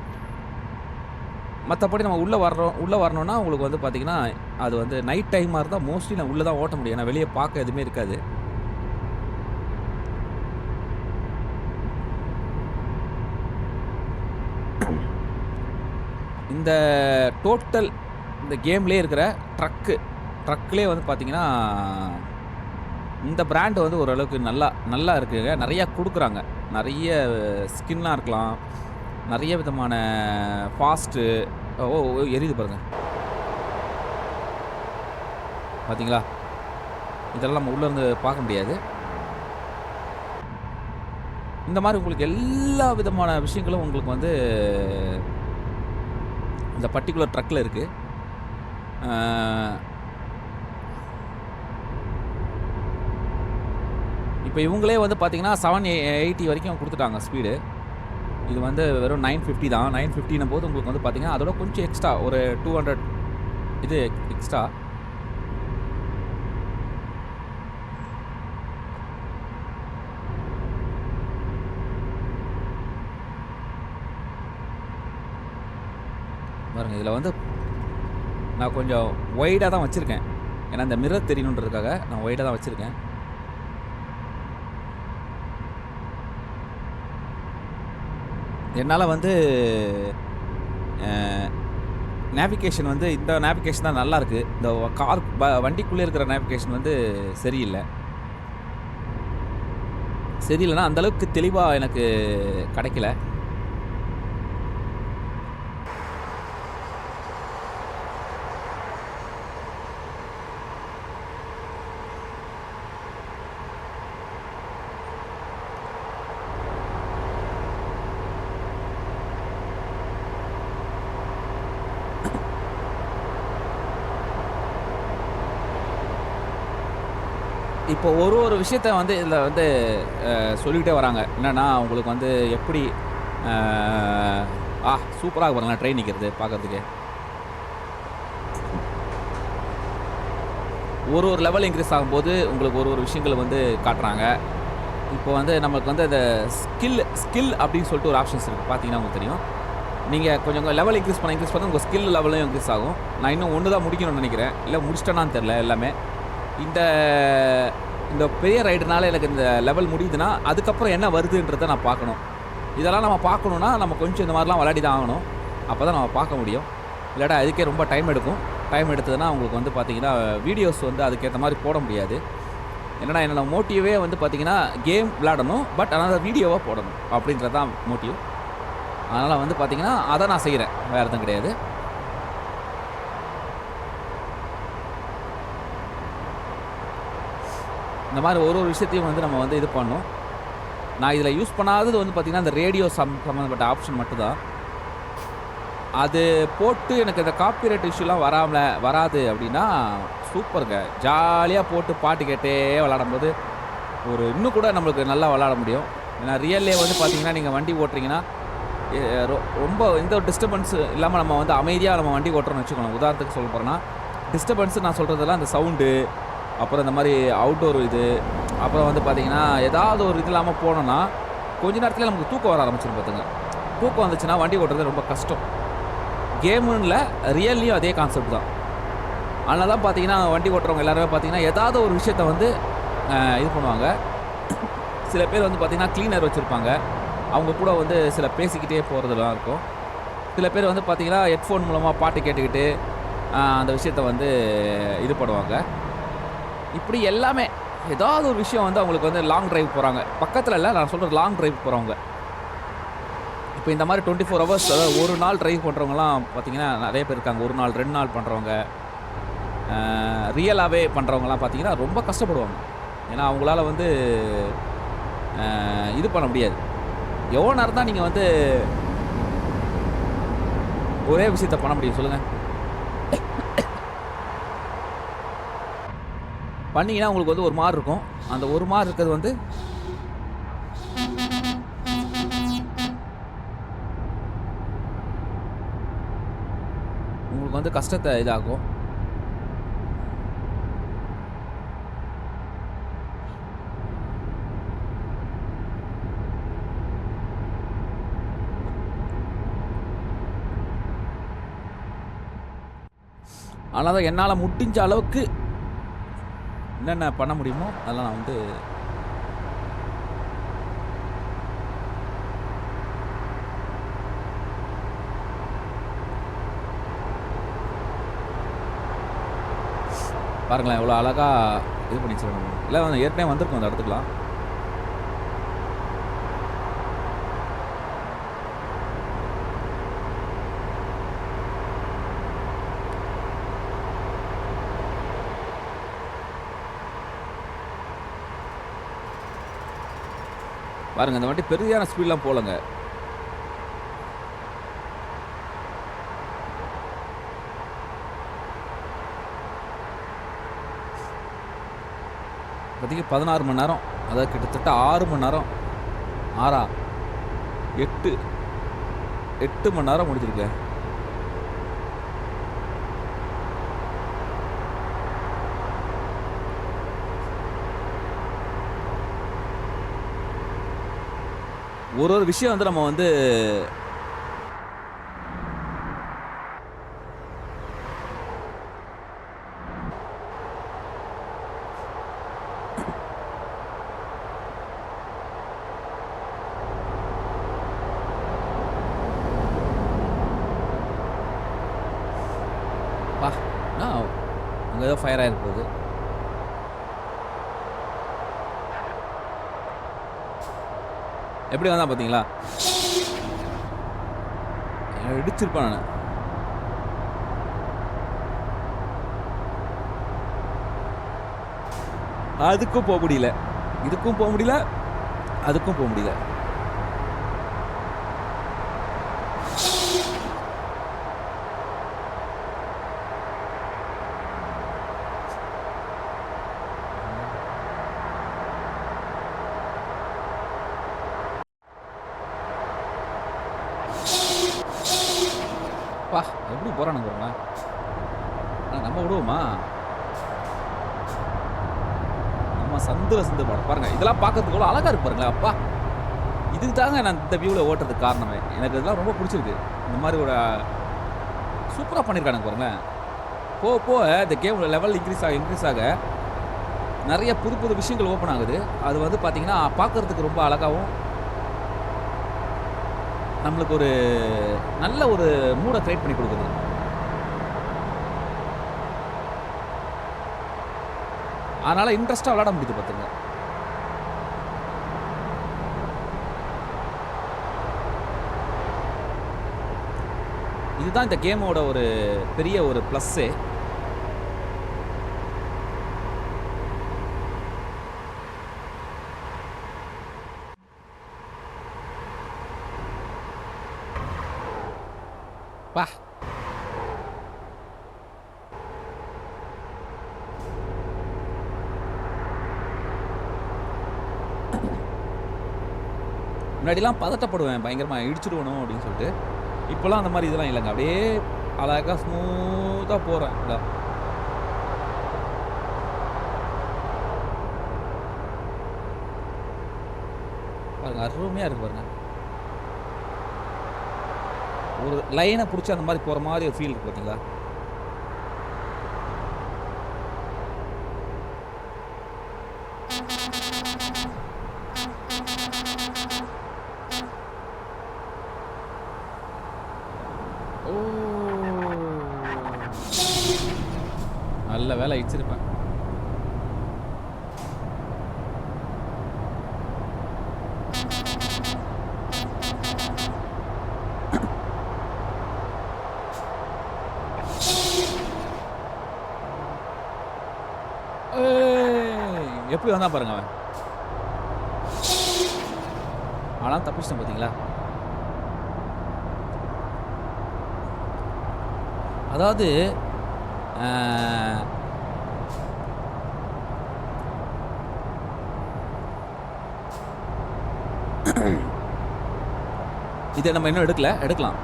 மத்தபடி நம்ம உள்ள வரணும்னா, உங்களுக்கு வந்து பார்த்தீங்கன்னா, அது வந்து நைட் டைமா இருந்தா மோஸ்ட்லி நான் உள்ள தான் ஓட்ட முடியும். ஏன்னா வெளிய பார்க்க எதுவுமே இருக்காது. இந்த டோட்டல் இந்த கேம்லயே இருக்கிற ட்ரக்லயே வந்து பார்த்தீங்கன்னா, இந்த பிராண்ட் வந்து ஓரளவுக்கு நல்லா இருக்குங்க. நெறையா குடுக்குறாங்க. நெறைய ஸ்கின்னா இருக்கலாம். நெறைய விதமான ஃபாஸ்ட்டு எரியுது பாருங்க. பார்த்தீங்களா? இதெல்லாம் நம்ம உள்ள இருந்து பார்க்க முடியாது. இந்த மாரி உங்களுக்கு எல்லா விதமான விஷயங்களும் உங்களுக்கு வந்து இந்த பர்ட்டிகுலர் ட்ரக்ல இருக்கு. ஆ இப்ப இவங்களே வந்து பார்த்தீங்கன்னா, 780 வரைக்கும் குடுத்துட்டாங்க ஸ்பீடு. இது வந்து வெறும் 950 தான். 950ன்னும் போது உங்களுக்கு வந்து பார்த்தீங்கன்னா, அதோட கொஞ்சம் எக்ஸ்ட்ரா ஒரு 200 இது எக்ஸ்ட்ரா. பாருங்க இதில வந்து நான் கொஞ்சம் ஒய்டா தான் வச்சிருக்கேன். ஏன்னா இந்த மிரர் தெரியணுன்றதுக்காக நான் ஒய்டா தான் வச்சிருக்கேன். என்னால வந்து அ நேவிகேஷன் வந்து இந்த நேவிகேஷன் தான் நல்லாருக்கு. இந்த வண்டிக்குள்ளே இருக்கிற நேவிகேஷன் வந்து சரியில்ல. சரியில்லன்னா அந்த அளவுக்கு தெளிவா எனக்கு கிடைக்கல. இப்போ ஒரு விஷயத்த வந்து இதில வந்து சொல்லிக்கிட்டே வராங்க. என்னன்னா, உங்களுக்கு வந்து எப்படி அ சூப்பரா இருக்கு பாருங்களேன் ட்ரெயின் நிக்கிறது பார்க்கறதுக்கே. ஒரு லெவல் இன்க்ரீஸ் ஆகும்போது, உங்களுக்கு ஒரு விஷயங்கள வந்து காட்டுறாங்க. இப்போ வந்து நமக்கு வந்து அந்த ஸ்கில் அப்படின்னு சொல்லிட்டு ஒரு ஆப்ஷன்ஸ் இருக்கு. பார்த்தீங்கன்னா உங்களுக்கு தெரியும். நீங்க கொஞ்சம் லெவல் இன்க்ரீஸ் பண்ண உங்க ஸ்கில் லெவலும் இன்க்ரீஸ் ஆகும். நான் இன்னும் 1 தான் முடிக்கணும்னு நெனைக்கிறேன். இல்ல முடிச்சிட்டேனான்னு தெரியல எல்லாமே. இந்த இந்த பெரிய ரைடுனால எனக்கு இந்த லெவல் முடியுதுன்னா, அதுக்கப்புறம் என்ன வருதுன்றத நான் பார்க்கணும். இதெல்லாம் நம்ம பார்க்கணும்னா, நம்ம கொஞ்சம் இந்த மாரிலாம் விளையாடி தான் ஆகணும். அப்பதான் நம்ம பார்க்க முடியும். இல்லாட்டா அதுக்கே ரொம்ப டைம் எடுக்கும். டைம் எடுத்ததுன்னா உங்களுக்கு வந்து பார்த்தீங்கன்னா, வீடியோஸ் வந்து அதுக்கேத்த மாரி போட முடியாது. என்னன்னா என்னோட மோட்டிவே வந்து பார்த்தீங்கன்னா, கேம் விளையாடணும். பட் ஆனா அத வீடியோவா போடணும். அப்படின்றது தான் மோட்டிவ். அதனால வந்து பார்த்தீங்கன்னா, அத நான் செய்றேன். வேற எதுவும் கிடையாது. இந்த மாரி ஒரு விஷயத்தையும் வந்து நம்ம வந்து இது பண்ணணும். நான் இதில யூஸ் பண்ணாதது வந்து பார்த்தீங்கன்னா, இந்த ரேடியோ சம்மந்தப்பட்ட ஆப்ஷன் மட்டும் தான். அது போட்டு எனக்கு இந்த காப்பிரைட் இஷ்யூலாம் வராது அப்படின்னா, சூப்பர்ங்க. ஜாலியா போட்டு பாட்டு கேட்டே விளையாடும்போது, இன்னும் கூட நம்மளுக்கு நல்லா விளையாட முடியும். ஏன்னா ரியல்லே வந்து பார்த்தீங்கன்னா, நீங்க வண்டி ஓட்டுறீங்கன்னா, எ ரொம்ப எந்த ஒரு டிஸ்டர்பன்ஸ் இல்லாம நம்ம வந்து அமைதியா நம்ம வண்டி ஓட்டுறோம்னு வச்சுக்கோங்க. உதாரணத்துக்கு சொல்ல போறேன்னா, டிஸ்டர்பன்ஸ் நான் சொல்றதெல்லாம் இந்த சவுண்டு, அப்புறம் இந்த மாரி அவுட்டோர் இது, அப்புறம் வந்து பார்த்தீங்கன்னா, ஏதாவது ஒரு இது இல்லாம போனோம்னா, கொஞ்ச நேரத்தில நமக்கு தூக்கம் வர ஆரம்பிச்சுரும் பார்த்துங்க. தூக்கம் வந்துச்சுன்னா வண்டி ஓட்டுறது ரொம்ப கஷ்டம். கேமுன்னு இல்ல, ரியல்லியும் அதே கான்செப்ட் தான். அதனால தான் பார்த்தீங்கன்னா, வண்டி ஓட்டுறவங்க எல்லாருமே பார்த்தீங்கன்னா, ஏதாவது ஒரு விஷயத்த வந்து இது பண்ணுவாங்க. சில பேர் வந்து பார்த்தீங்கன்னா, கிளீனர் வச்சிருப்பாங்க. அவங்க கூட வந்து சில பேசிக்கிட்டே போறதெல்லாம் இருக்கும். சில பேர் வந்து பார்த்தீங்கன்னா, ஹெட்ஃபோன் மூலமா பாட்டு கேட்டுக்கிட்டு, அந்த விஷயத்த வந்து இது பண்ணுவாங்க. இப்படி எல்லாமே ஏதாவது ஒரு விஷயம் வந்து அவங்களுக்கு வந்து லாங் டிரைவ் போறாங்க. பக்கத்துல இல்ல, நான் சொல்றது லாங் டிரைவ் போறவங்க. இப்ப இந்த மாரி 24 ஹவர்ஸ் அதாவது ஒரு நாள் டிரைவ் பண்றவங்கலாம் பார்த்தீங்கன்னா, நெறைய பேர் இருக்காங்க. 1 நாள், 2 நாள் பண்றவங்க. ரியலாவே பண்றவங்கலாம் பார்த்தீங்கன்னா, ரொம்ப கஷ்டப்படுவாங்க. ஏன்னா அவங்களால வந்து இது பண்ண முடியாது. எவ்வளோ நேரம் தான் நீங்க வந்து ஒரே விஷயத்த பண்ண முடியும் சொல்லுங்க? பண்ணீங்கன்னா உங்களுக்கு வந்து ஒரு மாரி இருக்கும். அந்த ஒரு மாரி இருக்கிறது வந்து உங்களுக்கு வந்து கஷ்டத்த இதாக்கும். அதனால தான் என்னால முடிஞ்ச அளவுக்கு என்னென்ன பண்ண முடியுமோ அதெல்லாம் நான் வந்து பாருங்களேன் எவ்வளோ அழகா இது பண்ணி வச்சிருக்காங்க. இல்ல வந்து ஏற்கனவே வந்திருக்கோம் அந்த இடத்துக்குலாம். பாருங்க இந்த வாட்டி பெரியான ஸ்பீட்லாம் போலங்க. இப்போதைக்கு 16 மணி நேரம். அதாவது கிட்டத்தட்ட 6 மணி நேரம். 6ஆ? 8 8 மணி நேரம் முடிஞ்சிருக்கு. ஒரு ஒரு விஷயம் வந்து நம்ம வந்து அப்பா! என்ன அங்க ஏதோ ஃபயர் ஆயிர போகுது. எப்படி வந்தான் பார்த்தீங்களா? இடிச்சிருப்பேன் நானு. அதுக்கும் போ முடியல. இதுக்கும் போ முடியல. அதுக்கும் போ முடியல. அப்பா! எப்படி போறானுங்க பாருங்களேன். ஆனா நம்ம விடுவோமா? நம்ம சந்துல சந்து பாருங்க. இதெல்லாம் பார்க்கறதுக்கு எவ்வளோ அழகா இருக்கு பாருங்களேன். அப்பா! இதுக்கு தாங்க நான் இந்த வியூல ஓட்டுறதுக்கு காரணமே. எனக்கு இதெல்லாம் ரொம்ப புடிச்சிருக்கு. இந்த மாரி ஒரு சூப்பரா பண்ணியிருக்கானுங்க பாருங்களேன். போக போக இந்த கேம் லெவல் இன்க்ரீஸ் ஆக நெறைய புது புது விஷயங்கள் ஓப்பன் ஆகுது. அது வந்து பார்த்தீங்கன்னா, பார்க்கறதுக்கு ரொம்ப அழகாவும், நம்மளுக்கு ஒரு நல்ல ஒரு மூட கிரியேட் பண்ணி குடுக்குது. அதனால இன்ட்ரெஸ்ட்டா விளையாட முடியுது பாத்துங்க. இதுதான் இந்த கேமோட ஒரு பெரிய ஒரு ப்ளஸ்ஸே. அப்பா! முன்னாடிலாம் பதட்டப்படுவேன் பயங்கரமா இடிச்சுடுவனோ அப்படின்னு சொல்லிட்டு. இப்போலாம் அந்த மாரி இதெல்லாம் இல்லங்க. அப்படியே அழகா ஸ்மூத்தா போறேன். பாருங்க அருமையா இருக்கு பாருங்க. ஒரு லைன புடிச்சு அந்த மாரி போற மாரி ஒரு ஃபீல் இருக்கு பாத்தீங்களா? ஓ! நல்ல வேளை இடிச்சிருப்பேன். எப்படி திருப்பி வந்தான் பாருங்க அவன். ஆனால் தப்பிச்சிட்டேன் பார்த்தீங்களா? அதாவது இதை நம்ம இன்னும் எடுக்கலாம்.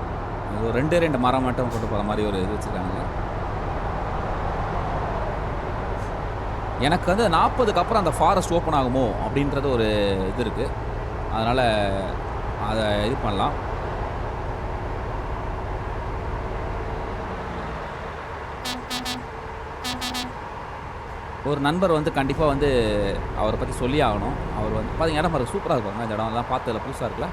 ஒரு 2 மரம் மட்டும் கொண்டு போகிற மாதிரி ஒரு இது வச்சுருக்காங்க. எனக்கு வந்து 40க்கு அப்புறம் அந்த ஃபாரஸ்ட் ஓப்பன் ஆகுமோ அப்படின்றது ஒரு இது இருக்குது. அதனால் அதை இது பண்ணலாம். ஒரு நண்பர் வந்து கண்டிப்பாக வந்து அவரை பற்றி சொல்லி ஆகணும். அவர் வந்து பார்த்தீங்க இடம் பாருங்க, சூப்பராக இருப்பாங்க. இந்த இடம்லாம் பார்த்ததில் புதுசாக இருக்குல்ல.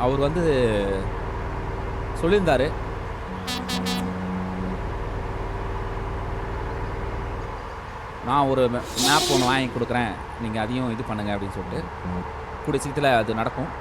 அவர் வந்து சொல்லியிருந்தார், நான் ஒரு மேப் ஒன்று வாங்கி கொடுக்குறேன், நீங்கள் அதையும் இது பண்ணுங்கள் அப்படின்னு சொல்லிட்டு. கூடிய சீக்கிரத்தில் அது நடக்கும்.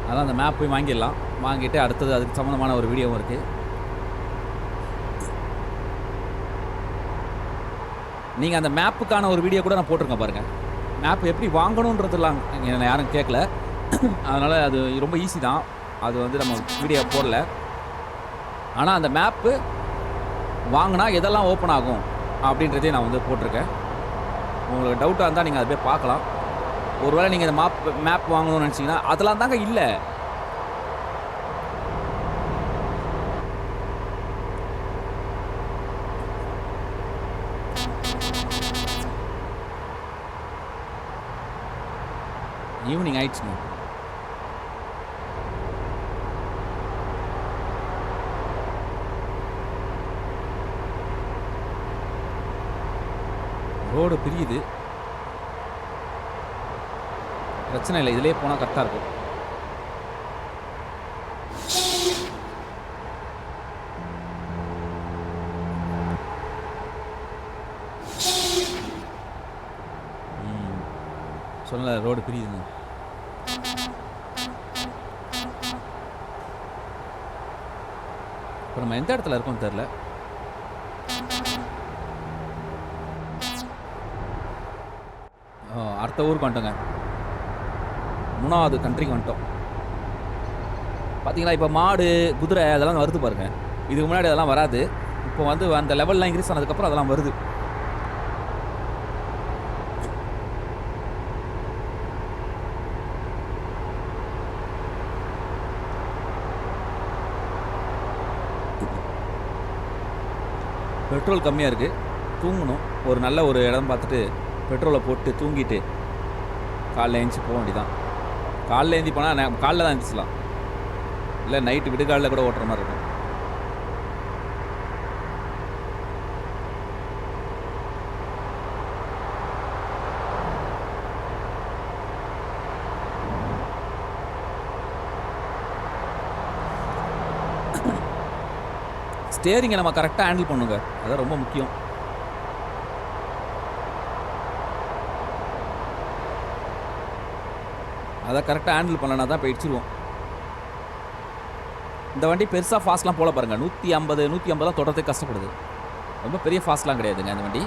அதான் அந்த மேப் போய் வாங்கிடலாம். வாங்கிட்டு அடுத்தது அதுக்கு சம்மந்தமான ஒரு வீடியோவும் இருக்குது. நீங்கள் அந்த மேப்புக்கான ஒரு வீடியோ கூட நான் போட்டிருக்கேன் பாருங்கள். மேப் எப்படி வாங்கணுன்றதுலாம் என்னை யாரும் கேட்கல. அதனால் அது ரொம்ப ஈஸி தான். அது வந்து நம்ம வீடியோ போடல. ஆனால் அந்த மேப்பு வாங்கினா எதெல்லாம் ஓப்பன் ஆகும் அப்படின்றதையும் நான் வந்து போட்டிருக்கேன். உங்களுக்கு டவுட்டாக இருந்தால் நீங்கள் அதை போய் பார்க்கலாம். ஒருவேளை நீங்கள் இந்த மேப் வாங்கணும்னு நினச்சிங்கன்னா அதெல்லாம் தாங்க இல்லை. ஈவினிங் ஆயிடுச்சுங்க. ரோடு பிரியுது. பிரச்சனை இல்லை, இதிலே போனால் கரெக்டாக இருக்கும். சொல்லல, ரோடு பிரியுதுங்க. இப்போ நம்ம எந்த இடத்துல இருக்கோம்னு தெரில. அடுத்த ஊருக்கு வந்துட்டோங்க. 3வது கண்ட்ரிக்கு வந்துட்டோம். பார்த்தீங்களா, இப்போ மாடு குதிரை அதெல்லாம் வருது பாருங்க. இதுக்கு முன்னாடி அதெல்லாம் வராது. இப்போ வந்து அந்த லெவல்லாம் இன்க்ரீஸ் ஆனதுக்கப்புறம் அதெல்லாம் வருது. பெட்ரோல் கம்மியாக இருக்குது. தூங்கணும். ஒரு நல்ல ஒரு இடம் பார்த்துட்டு பெட்ரோலை போட்டு தூங்கிட்டு காலைல எழுந்துச்சி போக வேண்டியதான். காலைல ஏந்தி போனால் காலைல தான் எழுந்திரிச்சலாம். இல்லை நைட்டு விடுகாலில் கூட ஓட்டுற மாதிரி இருக்கும். ஸ்டேரிங்கை நம்ம கரெக்டாக ஹேண்டில் பண்ணுங்க, அதான் ரொம்ப முக்கியம். அதை கரெக்டாக ஹேண்டில் பண்ணலனா தான் போயிடுச்சிருவோம். இந்த வண்டி பெருசாக ஃபாஸ்ட்லாம் போல பாருங்கள். 150 தொடர்றதுக்கு கஷ்டப்படுது. ரொம்ப பெரிய ஃபாஸ்ட்லாம் கிடையாதுங்க இந்த வண்டி.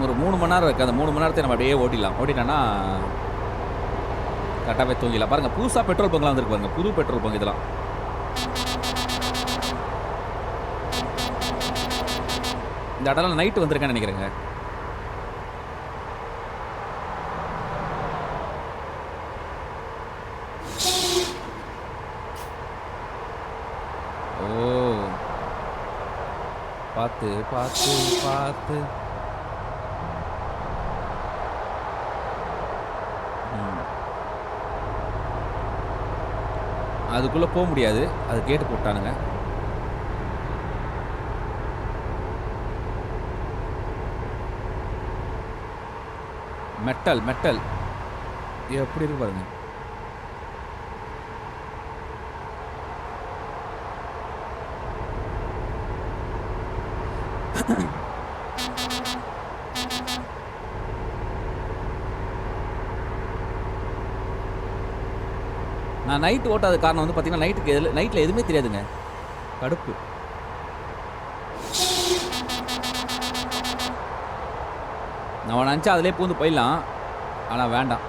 ஒரு 3 மணி நேரம் இருக்குது. அந்த 3 மணி நேரத்தை நம்ம அப்படியே ஓட்டிடலாம். ஓட்டிட்டோன்னா கரெக்டாக போய் தூங்கிடலாம். பாருங்கள், புதுசாக பெட்ரோல் பங்க்லாம் வந்துருக்கு பாருங்கள். புது பெட்ரோல் பங்க் இதெல்லாம். இந்த இடம்லாம் நைட்டு வந்திருக்கேன்னு நினைக்கிறேங்க. ஓ, பார்த்து பார்த்து பார்த்து. அதுக்குள்ளே போக முடியாது, அது கேட்டு போட்டானுங்க. மெட்டல் மெட்டல் எப்படி இருக்கு பாருங்க. நான் நைட் ஓட்டாத காரணம் வந்து பார்த்தீங்கன்னா நைட்டில் எதுவுமே தெரியாதுங்க. கடுப்பு. நம்ம நினச்சா அதிலே பூந்து போயிடலாம், ஆனால் வேண்டாம்.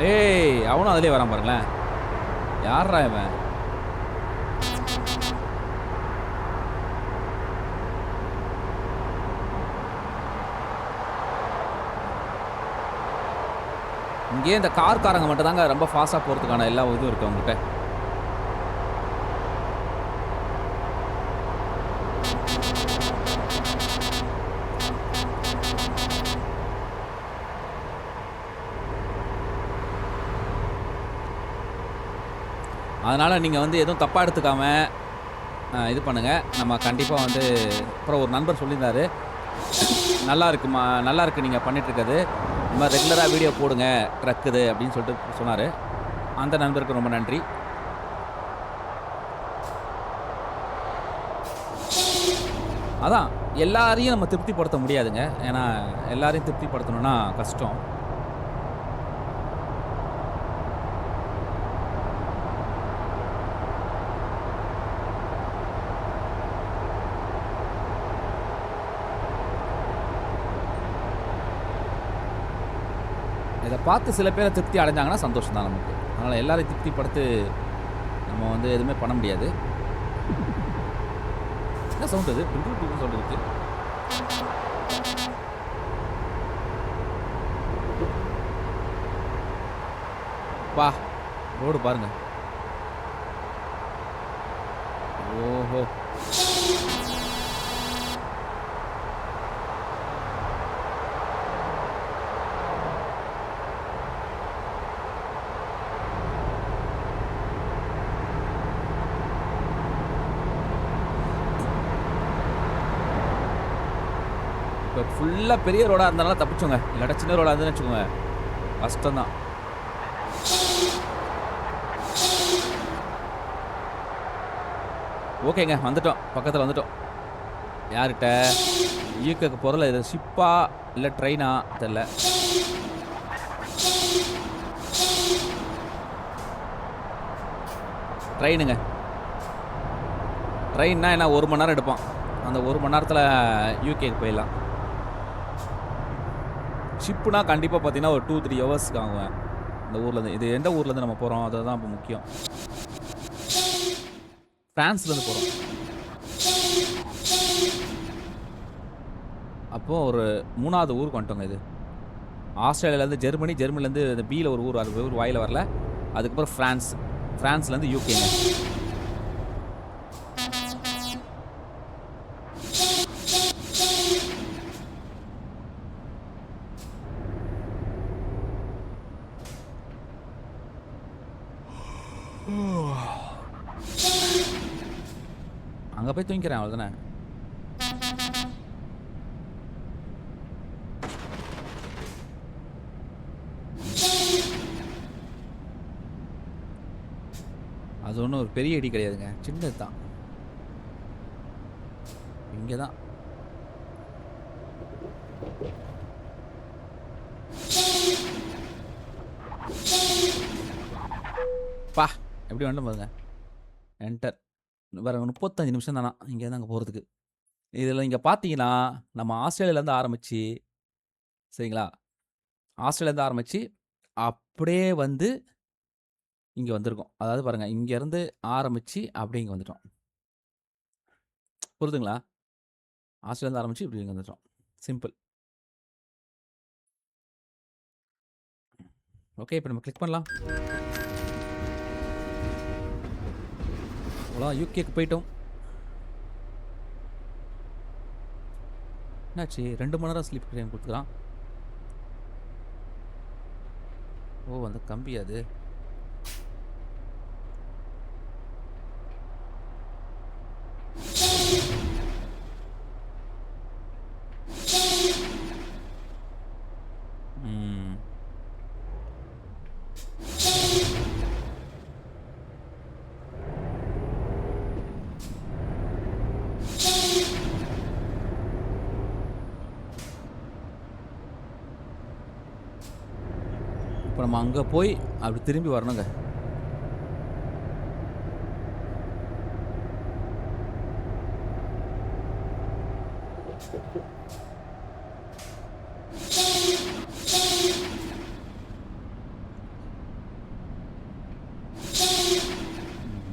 ஏய், அவனும் அதிலே வரான் பாருங்களேன். யார்ரா இவன்? இங்கே இந்த காரங்க மட்டும் தாங்க ரொம்ப ஃபாஸ்ட்டாக போகிறதுக்கான எல்லா இதுவும் இருக்குது அவங்ககிட்ட. அதனால் நீங்கள் வந்து எதுவும் தப்பாக எடுத்துக்காம இது பண்ணுங்கள். நம்ம கண்டிப்பாக வந்து அப்புறம் ஒரு நண்பர் சொல்லியிருந்தாரு, நல்லா இருக்கு நீங்கள் பண்ணிகிட்ருக்கிறது, இந்த மாதிரி ரெகுலராக வீடியோ போடுங்க ட்ரக்குது அப்படின்னு சொல்லிட்டு சொன்னார். அந்த நண்பருக்கு ரொம்ப நன்றி. அதான் எல்லாரையும் நம்ம திருப்திப்படுத்த முடியாதுங்க. ஏன்னா எல்லாரையும் திருப்திப்படுத்தணும்னா கஷ்டம். இதை பார்த்து சில பேரை திருப்தி அடைஞ்சாங்கன்னா சந்தோஷம் தான் நமக்கு. அதனால் எல்லாரையும் திருப்திப்படுத்தி நம்ம வந்து எதுவுமே பண்ண முடியாது. என்ன சவுண்ட் அது? பிண்டு சவுண்ட் இருக்கு. வா, ரோடு பாருங்க. ஓஹோ, இப்போ ஃபுல்லாக பெரிய ரோடாக இருந்தாலும் தப்பிச்சோங்க. இல்லாட்டா சின்ன ரோடாக இருந்துன்னு வச்சுக்கோங்க, கஷ்டம்தான். ஓகேங்க, வந்துட்டோம், பக்கத்தில் வந்துட்டோம். யார்கிட்ட? யூகேக்கு போகிறல. இது ஷிப்பா இல்லை ட்ரெயினா தெரில. ட்ரெயினுங்க. ட்ரெயின்னா என்ன, 1 மணி நேரம் எடுப்பான். அந்த 1 மணி நேரத்தில் யூகேக்கு போயிடலாம். ஷிப்புனா கண்டிப்பாக பார்த்தீங்கன்னா ஒரு 2-3 ஹவர்ஸ்க்கு ஆகும் இந்த ஊர்லேருந்து. இது எந்த ஊர்லேருந்து நம்ம போகிறோம் அதுதான் இப்போ முக்கியம். ஃப்ரான்ஸ்லேருந்து போகிறோம். அப்போது ஒரு 3வது ஊருக்கு வந்துட்டோங்க. இது ஆஸ்திரேலியாவிலேருந்து ஜெர்மனி, ஜெர்மனிலேருந்து இந்த பியில் ஒரு ஊர், அது ஊர் வாயில் வரல. அதுக்கப்புறம் ஃப்ரான்ஸ்லேருந்து யூகேங்க. அங்கே போய் தூங்கிக்கிறேன், அவ்வளோதானே. அது ஒன்றும் ஒரு பெரிய இடி கிடையாதுங்க, சின்னது தான். இங்கே தான் பா எப்படி வந்துடும் பாருங்க. என்டர் வேறு 35 நிமிஷம் தானா இங்கேருந்து அங்கே போகிறதுக்கு. இதில் இங்கே பார்த்தீங்கன்னா நம்ம ஆஸ்திரேலியாவிலேருந்து ஆரம்பித்து, சரிங்களா, ஆஸ்திரேலியாவிலேருந்து ஆரம்பித்து அப்படியே வந்து இங்கே வந்திருக்கோம். அதாவது பாருங்கள், இங்கேருந்து ஆரம்பித்து அப்படியே இங்கே வந்துட்டோம். புரியுதுங்களா? ஆஸ்திரேலியாவிலேருந்து ஆரம்பித்து இப்படி இங்கே வந்துட்டோம். சிம்பிள். ஓகே, இப்போ நம்ம கிளிக் பண்ணலாம். அவ்வளோ யூகேக்கு போயிட்டோம். என்னாச்சு 2 மணி நேரம் ஸ்லீப் டைம் கொடுத்துக்கிறான். ஓ அந்த கம்பி அது. ம். இப்போ நம்ம அங்கே போய் அப்படி திரும்பி வரணுங்க.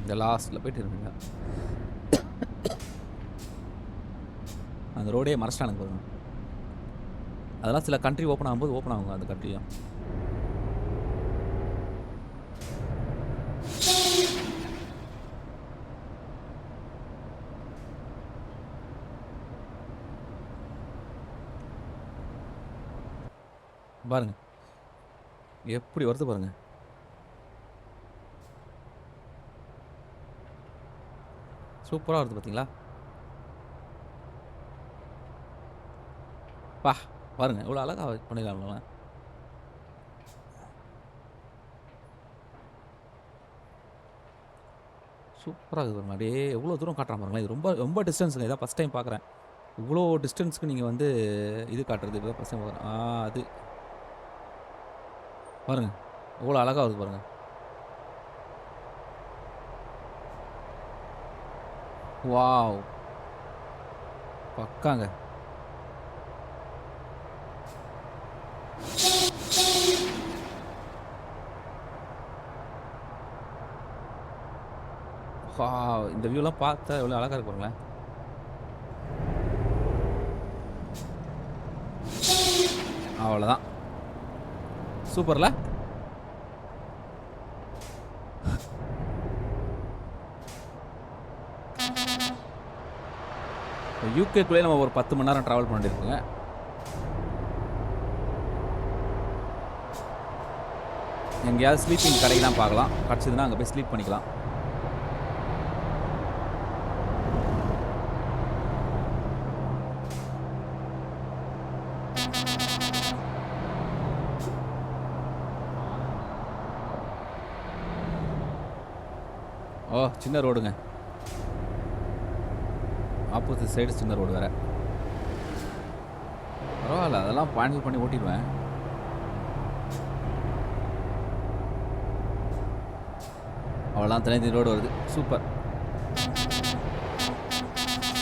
இந்த லாஸ்ட்டில் போயிட்டு இருந்தீங்க அந்த ரோடே மறைச்சிட்டானுங்க பாருங்க. அதெல்லாம் சில கண்ட்ரி ஓப்பன் ஆகும்போது ஓப்பன் ஆகுங்க அந்த கண்ட்ரியும். பாருங்க எப்படி வருது பாருங்க. சூப்பராக வருது பார்த்தீங்களா? பா பாருங்க இவ்வளோ அழகாக பண்ணிடலாம்ல. சூப்பராக இருக்குது பாருங்க. அப்படியே எவ்வளோ தூரம் காட்டுறான் பாருங்களேன். இது ரொம்ப ரொம்ப டிஸ்டன்ஸுங்க. இதான் ஃபஸ்ட் டைம் பார்க்குறேன். இவ்வளோ டிஸ்டன்ஸ்க்கு நீங்கள் வந்து இது காட்டுறது இப்போ ஃபஸ்ட் டைம் பார்க்குறேன். அது பாருங்க எவ்வளோ அழகாக வருது பாருங்க. வாவ் பக்காங்க. இந்த வியூலாம் பார்த்தா எவ்வளோ அழகாக இருக்கு பாருங்களேன். அவ்வளோதான் சூப்பர்ல. யூகேக்குள்ளே நம்ம ஒரு 10 மணி நேரம் ட்ராவல் பண்ணியிருக்கோங்க. எங்கேயாவது ஸ்லீப்பிங் கடையெல்லாம் பார்க்கலாம். கிடச்சதுன்னா அங்கே போய் ஸ்லீப் பண்ணிக்கலாம். ஓ சின்ன ரோடுங்க. ஆப்போசிட் சைடு சின்ன ரோடு வேறு. பரவாயில்ல அதெல்லாம் ஹேண்டில் பண்ணி ஓட்டிடுவேன். அவ்வளோதான் தனி ரோடு வருது. சூப்பர்.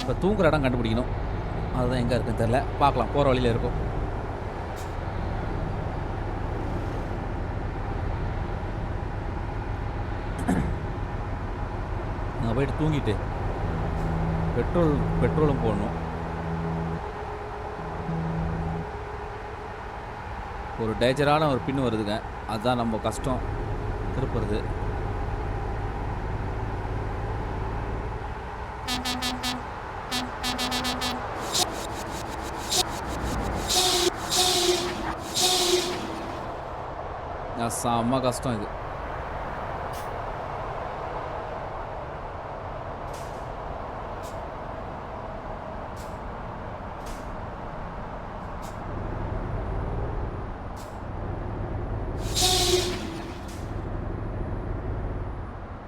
இப்போ தூங்குற இடம் கண்டுபிடிக்கணும். அதுதான் எங்கே இருக்குன்னு தெரில. பார்க்கலாம் போகிற வழியில் இருக்கும். நான் போயிட்டு தூங்கிட்டு பெட்ரோலும் போடணும். ஒரு டேஞ்சரான ஒரு பின்னு வருதுங்க. அதுதான் நம்ம கஷ்டம் திருப்புறது. செம்ம கஷ்டம் இது.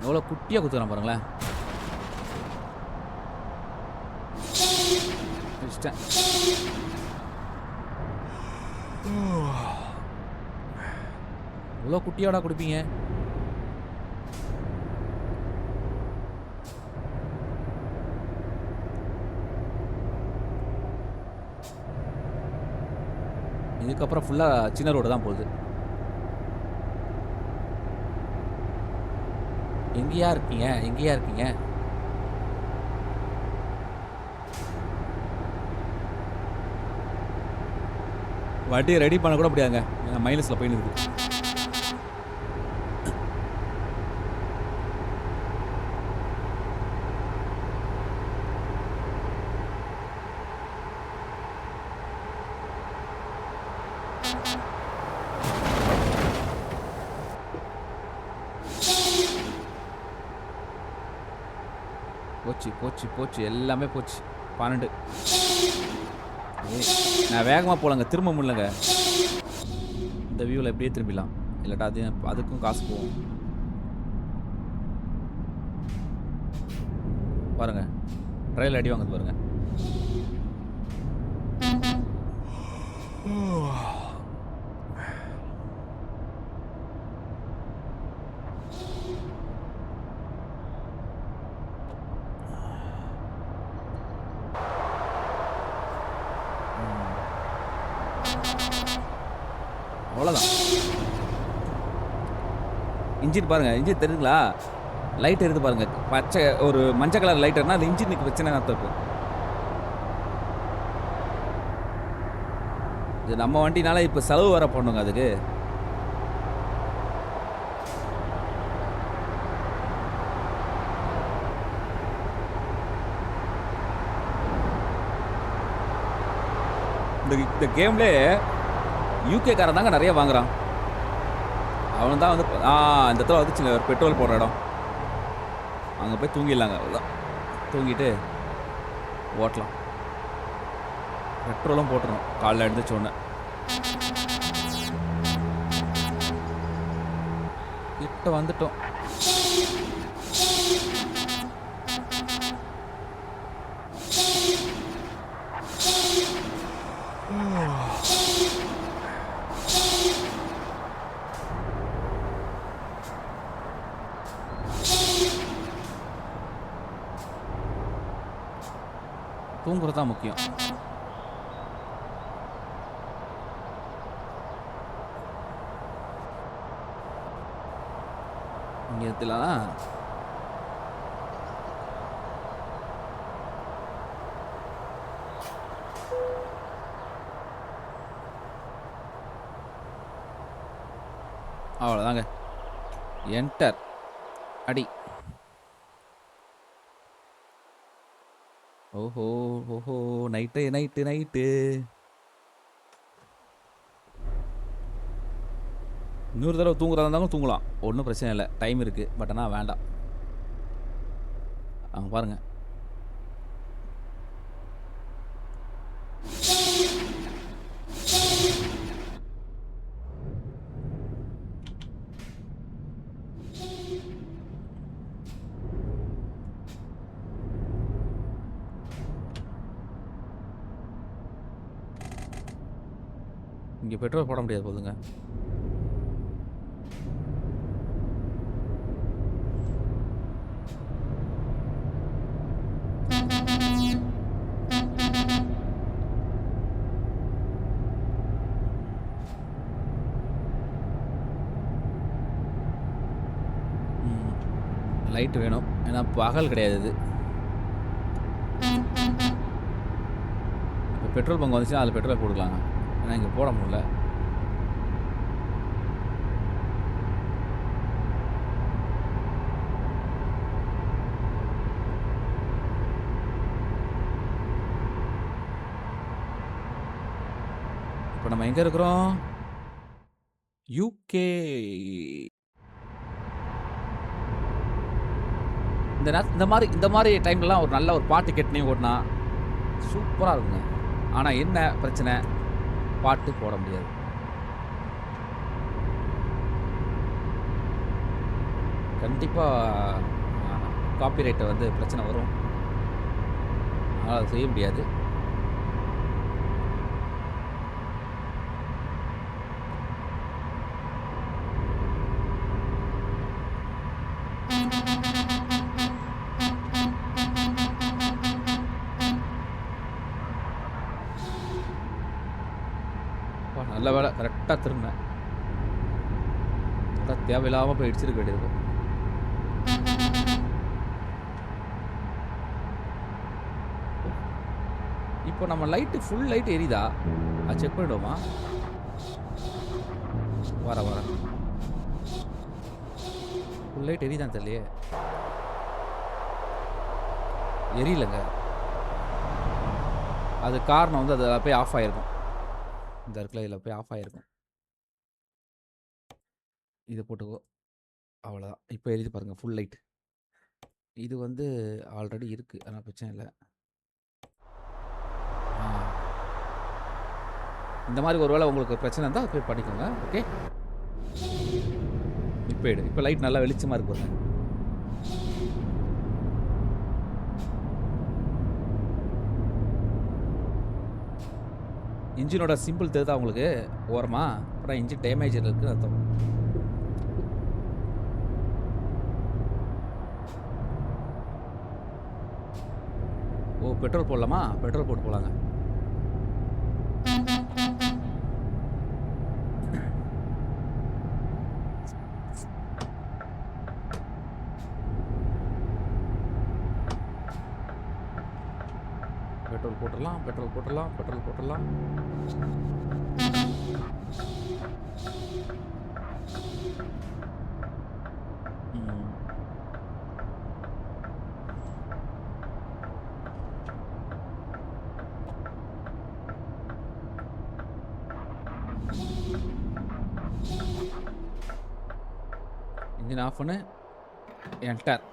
எவ்வளோ குட்டியாக குத்துறான் பாருங்களேன். வச்சிட்டேன். இவ்வளோ குட்டியாடா குடிப்பீங்க? இதுக்கப்புறம் ஃபுல்லாக சின்ன ரோடு தான் போகுது. எங்கேயா இருக்கீங்க? வண்டியை ரெடி பண்ண கூட முடியாதுங்க. மைனஸில் போயின்னு இருக்குது. போச்சு போச்சு போச்சு எல்லாமே போச்சு. 12. நான் வேகமாக போலங்க, திரும்ப முடியலங்க. இந்த வியூவில் எப்படியே திரும்பிடலாம், இல்லாட்டா அதுக்கும் காசு போகும். பாருங்க, ட்ரையல் அடி வாங்குது பாருங்க. அவ்வளோதான். இன்ஜின் பாருங்க, இன்ஜின் தெரியுதுங்களா? லைட் எரியுது பாருங்க, பச்சை ஒரு மஞ்சள் கலர் லைட் இருந்தால் அது இன்ஜினுக்கு பிரச்சனை தப்பு. இது நம்ம வண்டினால இப்போ செலவு வர பண்ணுங்க அதுக்கு. இந்த கேம்லேயே யூகே காரன் தாங்க நிறைய வாங்குறான். அவன் தான் வந்து இந்த இடத்துல வந்துச்சுங்க ஒரு பெட்ரோல் போடுற இடம். அங்கே போய் தூங்கிடலாங்க, அவ்வளோதான். தூங்கிட்டு ஓட்டலாம். பெட்ரோலும் போட்டுரும் காலைல எழுந்திரிச்ச உடனே. கிட்ட வந்துட்டோம். தூங்குறது தான் முக்கியம். இங்கே எடுத்துலாம். அவ்வளோதாங்க, என்டர் அடி. ஓஹோ ஓஹோ, நைட்டு நைட்டு நைட்டு. இன்னொரு தடவை தூங்குறதா இருந்தாலும் தூங்கலாம், ஒன்றும் பிரச்சனை இல்லை, டைம் இருக்குது. பட் ஆனால் வேண்டாம். அவங்க பாருங்க, இங்கே பெட்ரோல் போட முடியாது போதுங்க. லைட் வேணும், ஏன்னா பகல் கிடையாது இது. இப்போ பெட்ரோல் பங்க் வந்துச்சுன்னா அதில் பெட்ரோல் போட்டுக்கலாங்க, ஏன்னா இங்கே போட முடியல. இப்போ நம்ம எங்கே இருக்கிறோம்? யூகே. இந்த மாதிரி டைம்லலாம் ஒரு நல்ல ஒரு பாட்டு கேட்டுனே ஓட்டினா சூப்பராக இருக்குங்க. ஆனால் என்ன பிரச்சனை, பாட்டு போட முடியாது. கண்டிப்பாக காப்பிரைட்டை வந்து பிரச்சனை வரும், அதனால் அதை செய்ய முடியாது. நல்ல வேலை கரெக்டாக திரும்பினேன், தேவையில்லாமல் போய் இடிச்சிருக்க வேண்டியிருக்கும். இப்போ நம்ம லைட்டு ஃபுல் லைட் எரியுதா? அது செக் பண்ணிடுவோமா? வர ஃபுல் லைட் எரியுதான் தெரியலையே. எரியலங்க, அது காரணம் வந்து அது போய் ஆஃப் ஆகிருக்கும். இந்த இடத்துல இதில் போய் ஆஃப் ஆகிருக்கும். இது போட்டுக்கோ, அவ்வளோதான். இப்போ எரியுது பாருங்கள் ஃபுல் லைட். இது வந்து ஆல்ரெடி இருக்கு. அதனால பிரச்சனை இல்ல. ஆ. இந்த மாரி ஒரு வேளை உங்களுக்கு பிரச்சனை இருந்தா போய் பண்ணிக்கோங்க. ஓகே. இப்ப எடு. இப்ப லைட் நல்லா வெளிச்சமா இருக்கு பாருங்க. இன்ஜினோட சிம்பிள் தெரியுதா உங்களுக்கு? ஓரமா? அப்புறம் இன்ஜின் டேமேஜ்ல இருக்குன்னு அர்த்தம். ஓ! பெட்ரோல் போடலாமா? பெட்ரோல் போட்டு போலாங்க. பெட்ரோல் போட்டுறலாம், பெட்ரோல் போட்டுறலாம், பெட்ரோல் போட்டுறலாம். ம். இன்ஜின் ஆஃப் பண்ணு. என்டர்.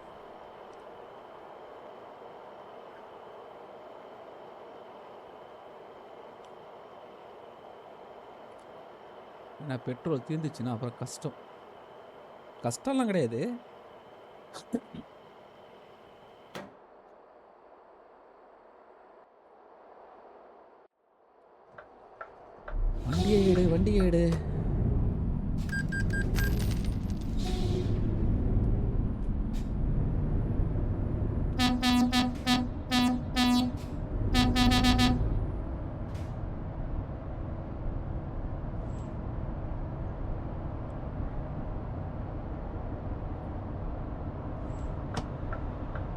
ஏன்னா பெட்ரோல் தீர்ந்துச்சுன்னா அப்புறம் கஷ்டம். கஷ்டம்லாம் கிடையாது. வண்டியை எடு, வண்டியை எடு.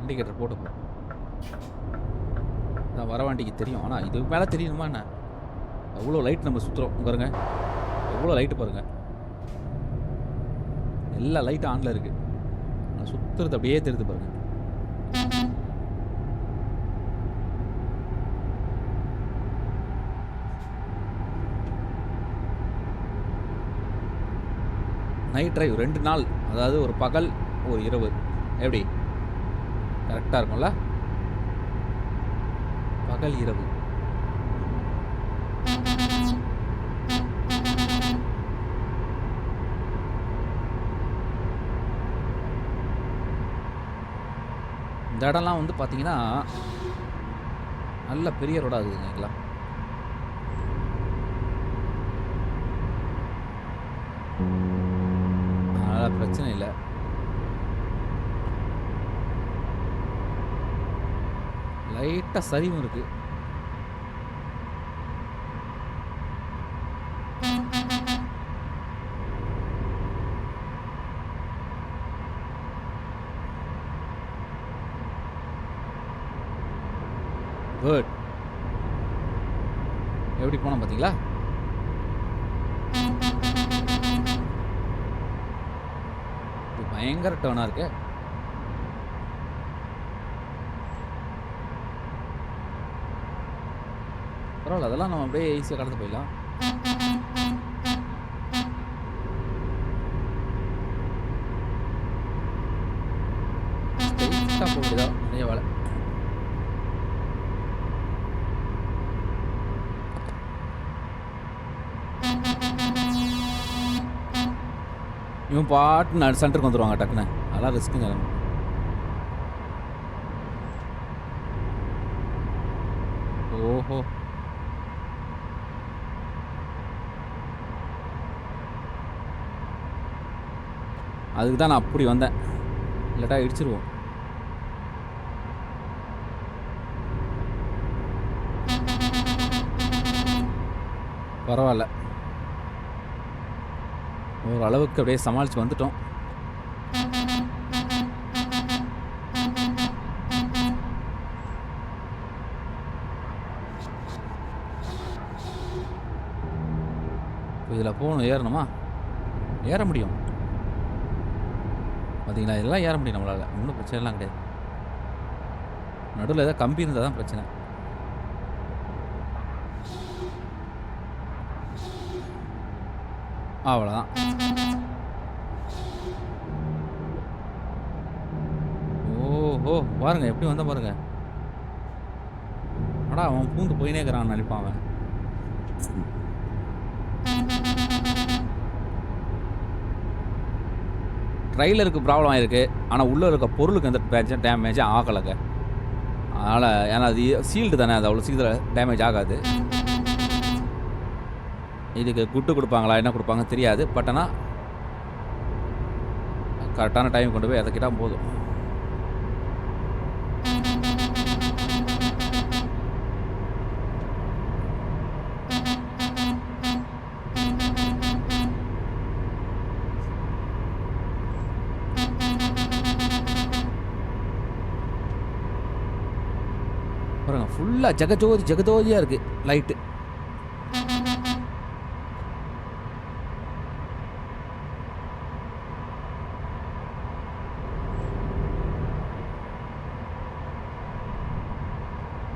இண்டிகேட்டர் போட்டு போ. நான் வர வண்டிக்கு தெரியும். ஆனால் இதுக்கு மேலே தெரியணுமா என்ன? எவ்வளோ லைட் நம்ம சுற்றுறோம் பாருங்க. எவ்வளோ லைட்டு பாருங்க. எல்லா லைட்டும் ஆனில் இருக்குது. நான் சுற்றுறது அப்படியே தெரியுது பாருங்க. நைட் டிரைவ் 2 நாள், அதாவது ஒரு பகல் ஒரு இரவு, எப்படி கரெக்டாக இருக்கும்ல? பகல் இரவு. இந்த இடம்லாம் வந்து பார்த்தீங்கன்னா நல்ல பெரிய ரோடாக இருக்குதுங்க இதெல்லாம். அதனால் பிரச்சனை இல்லை. லைட்டாக சரிவும் இருக்குது. குட். எப்படி போனோம் பார்த்தீங்களா? இது பயங்கர டர்னாக இருக்கு. பரவாயில்ல, அதெல்லாம் நம்ம அப்படியே ஈஸியாக கடந்து போயிடலாம். ஸ்ட்ரெயிட்டாக போக வேண்டியதான் நிறைய வேலை. இவன் பாட்டு சென்டருக்கு வந்துடுவாங்க டக்குன்னு. அதெல்லாம் ரிஸ்க்குங்க. ஓஹோ, அதுக்கு தான் நான் அப்படி வந்தேன். இல்லாட்டா இடிச்சிருவோம். பரவாயில்ல, ஓரளவுக்கு அப்படியே சமாளித்து வந்துட்டோம். இதில் போகணும், ஏறணுமா? ஏற முடியும் பார்த்தீங்களா? இதெல்லாம் ஏற முடியும் நம்மளால். ஒன்றும் பிரச்சனைலாம் கிடையாது. நடுவில் ஏதாவது கம்பி இருந்தால் தான் பிரச்சனை. அவ்வளோதான். ஓஹோ, ஓ! பாருங்க எப்படி வந்தான் பாருங்க. அடா அவன் பூந்து போயின்னே இருக்கிறான்னு நெனைப்பான் அவன். ட்ரெய்லருக்கு ப்ராப்ளம் ஆயிருக்கு. ஆனா உள்ள இருக்க பொருளுக்கு எந்த டேமேஜும் ஆகலங்க. அதனால ஏன்னா அது சீல்டு தானே. அது அவ்வளோ சீக்கிரம் டேமேஜ் ஆகாது. இதுக்கு குட்டு குடுப்பாங்களா? என்ன குடுப்பாங்கன்னு தெரியாது. பட் ஆனா கரெக்ட்டான டைம்க்கு கொண்டு போய் எறக்கிட்டா போதும். பாருங்க ஃபுல்லா ஜெகஜோதி ஜெகஜோதியா இருக்கு லைட்டு.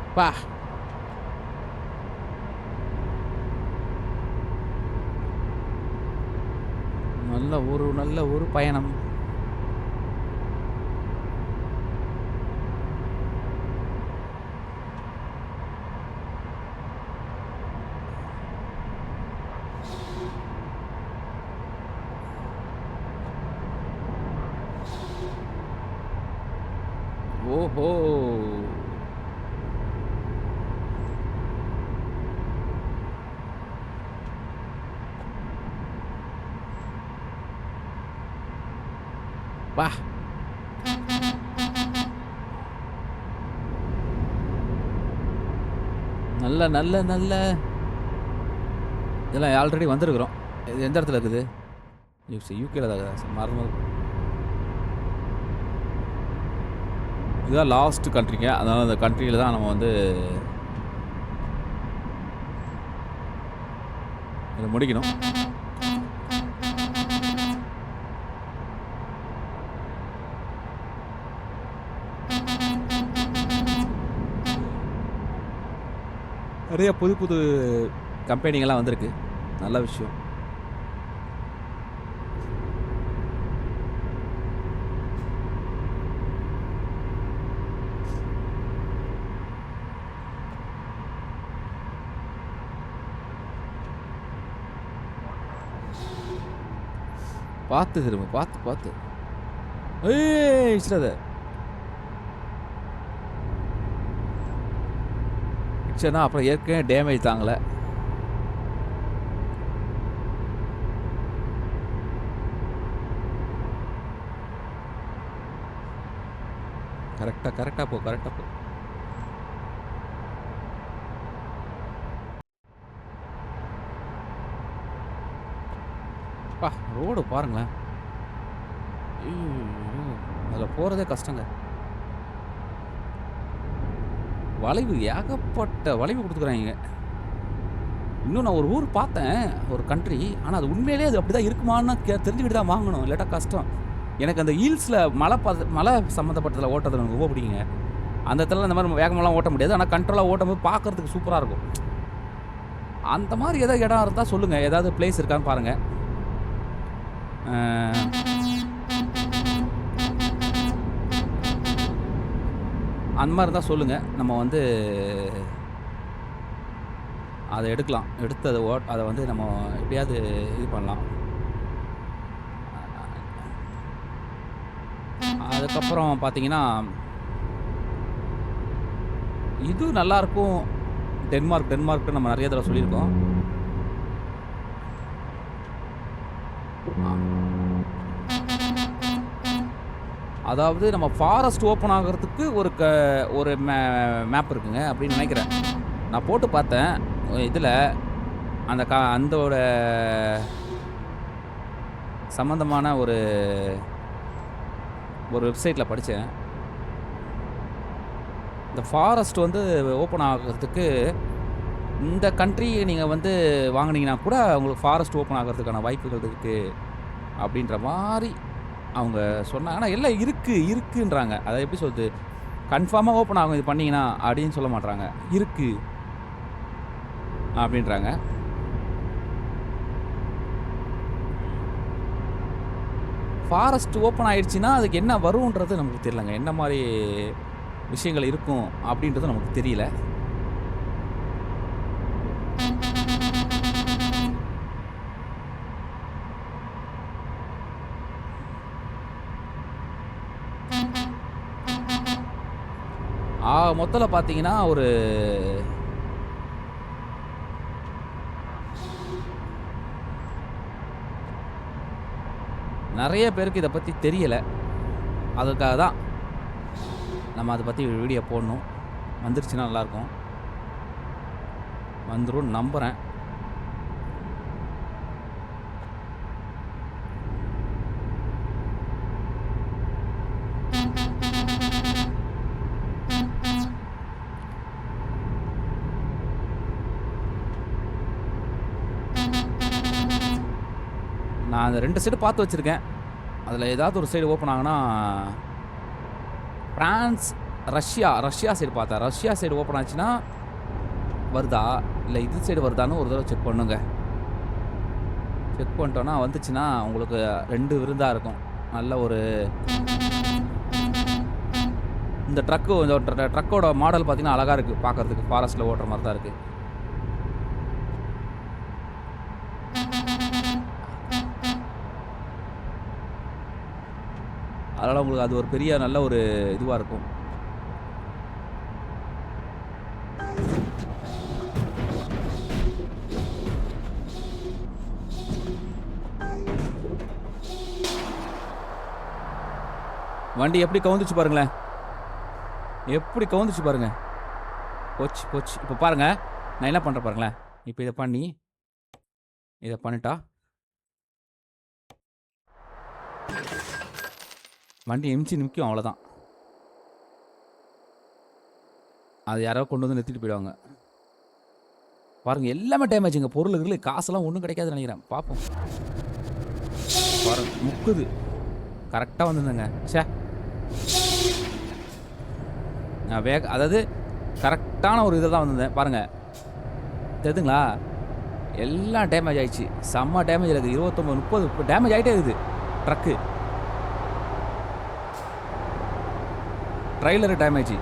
அப்பா! நல்ல ஒரு பயணம். ஓஹோ! அப்பா! நல்ல இதெல்லாம் ஆல்ரெடி வந்திருக்கிறோம். இது எந்த இடத்துல இருக்குது? யுகேல தான் இருக்குதா? மறந்து இதுதான் லாஸ்ட் கண்ட்ரிங்க. அதனால அந்த கண்ட்ரியில தான் நம்ம வந்து இத முடிக்கணும். நெறைய புது புது கம்பெனிங்கலாம் வந்திருக்கு. நல்ல விஷயம். பார்த்து திரும்பு. பார்த்து. ஏய் இடிச்சிடாத. இடிச்சேன்னா அப்புறம் ஏற்கனவே டேமேஜ் தாங்கல. கரெக்ட்டா போ. அப்பா! ரோடு பாருங்களேன். ஐய்யய்யோ! அதில போறதே கஷ்டங்க. வளைவு ஏகப்பட்ட வளைவு குடுத்துருக்காய்ங்க. இன்னும் நான் ஒரு ஊர் பார்த்தேன். ஒரு கண்ட்ரி. ஆனா அது உண்மையிலேயே அது அப்படிதான் இருக்குமான்னு தெரிஞ்சுக்கிட்டு தான் வாங்கணும். இல்லாட்டா கஷ்டம். எனக்கு அந்த ஹில்ஸ்ல மலை சம்மந்தப்பட்டதில ஓட்டுறது எனக்கு ரொம்ப பிடிக்குங்க. அந்த இடத்துல இந்த மாரி வேகமாலாம் ஓட்ட முடியாது. ஆனா கண்ட்ரோலா ஓட்டும்போது பார்க்கறதுக்கு சூப்பரா இருக்கும். அந்த மாரி ஏதாவது இடம் இருந்தா சொல்லுங்க. ஏதாவது பிளேஸ் இருக்கான்னு பாருங்க. அந்த மாரி இருந்தா சொல்லுங்க. நம்ம வந்து அத எடுக்கலாம். எடுத்து அத வந்து நம்ம எப்படியாவது இது பண்ணலாம். அதுக்கப்புறம் பார்த்தீங்கன்னா, இது நல்லாருக்கும். டென்மார்க்ன்னு நம்ம நெறைய தடவ சொல்லியிருக்கோம். அதாவது நம்ம ஃபாரஸ்ட் ஓப்பன் ஆகுறதுக்கு ஒரு மேப் இருக்குங்க அப்படின்னு நெனைக்கிறேன். நான் போட்டு பார்த்தேன். இதில அந்தோட சம்மந்தமான ஒரு வெப்சைட்ல படிச்சேன். இந்த ஃபாரஸ்ட் வந்து ஓப்பன் ஆகுறதுக்கு இந்த கண்ட்ரி நீங்க வந்து வாங்குனீங்கன்னா கூட உங்களுக்கு ஃபாரஸ்ட் ஓப்பன் ஆகுறதுக்கான வாய்ப்புகள் இருக்கு. அப்படின்ற மாரி அவங்க சொன்னாங்க. ஆனா எல்லாம் இருக்குன்றாங்க. அத எப்படி சொல்றது? கன்ஃபார்மா ஓப்பன் ஆகும் இது பண்ணீங்கன்னா அப்படின்னு சொல்ல மாட்றாங்க. இருக்கு அப்படின்றாங்க. ஃபாரஸ்ட் ஓப்பன் ஆயிடுச்சுன்னா அதுக்கு என்ன வரும்ன்றது நமக்கு தெரியலங்க. என்ன மாதிரி விஷயங்கள் இருக்கும் அப்படின்றது நமக்கு தெரியல. மொத்தல பார்த்தீங்கன்னா, ஒரு நெறைய பேருக்கு இத பத்தி தெரியல. அதுக்காக தான் நம்ம அத பத்தி ஒரு வீடியோ போடணும். வந்துருச்சுன்னா நல்லாயிருக்கும். வந்துரும்னு நம்புறேன். நான் அந்த 2 சைடு பார்த்து வச்சிருக்கேன். அதில ஏதாவது ஒரு சைடு ஓப்பன் ஆகுனா பிரான்ஸ், ரஷ்யா சைடு பார்த்தேன். ரஷ்யா சைடு ஓப்பன் ஆச்சுன்னா வருதா? இல்ல இது சைடு வருதான்னு ஒரு தடவ செக் பண்ணுங்க. செக் பண்ணிட்டோம்னா வந்துச்சுன்னா உங்களுக்கு 2 விருந்தா இருக்கும். நல்ல ஒரு இந்த ட்ரக்கோட மாடல் பார்த்தீங்கன்னா அழகா இருக்கு பார்க்கறதுக்கு. ஃபாரஸ்ட்ல ஓட்டுற மாரி தான் இருக்கு. அதனால உங்களுக்கு அது ஒரு பெரிய நல்ல ஒரு இதுவா இருக்கும். வண்டி எப்படி கவுந்துச்சு பாருங்களேன். எப்படி கவுந்துச்சு பாருங்க. போச்சு. இப்ப பாருங்க. நான் என்ன பண்றேன் பாருங்களேன். இப்ப இத பண்ணிட்டா வண்டி எம்சி நிக்கும் அவ்வளோதான். அது யாரோ கொண்டு வந்து நிறுத்திட்டு போயிடுவாங்க. பாருங்க எல்லாமே டேமேஜுங்க. பொருள் காசெல்லாம் ஒண்ணும் கிடைக்காதுன்னு நினைக்கிறேன். பார்ப்போம். பாருங்க முக்குது. கரெக்ட்டா வந்துதுங்க. ச்சே! நான் அதாவது கரெக்டான ஒரு இதில தான் வந்திருந்தேன். பாருங்க. தெரியுதுங்களா? எல்லாம் டேமேஜ் ஆயிடுச்சு. செம்ம டேமேஜ் இருக்கு. 29, 30 டேமேஜ் ஆயிட்டே இருக்குது ட்ரக்கு. Trailer damage.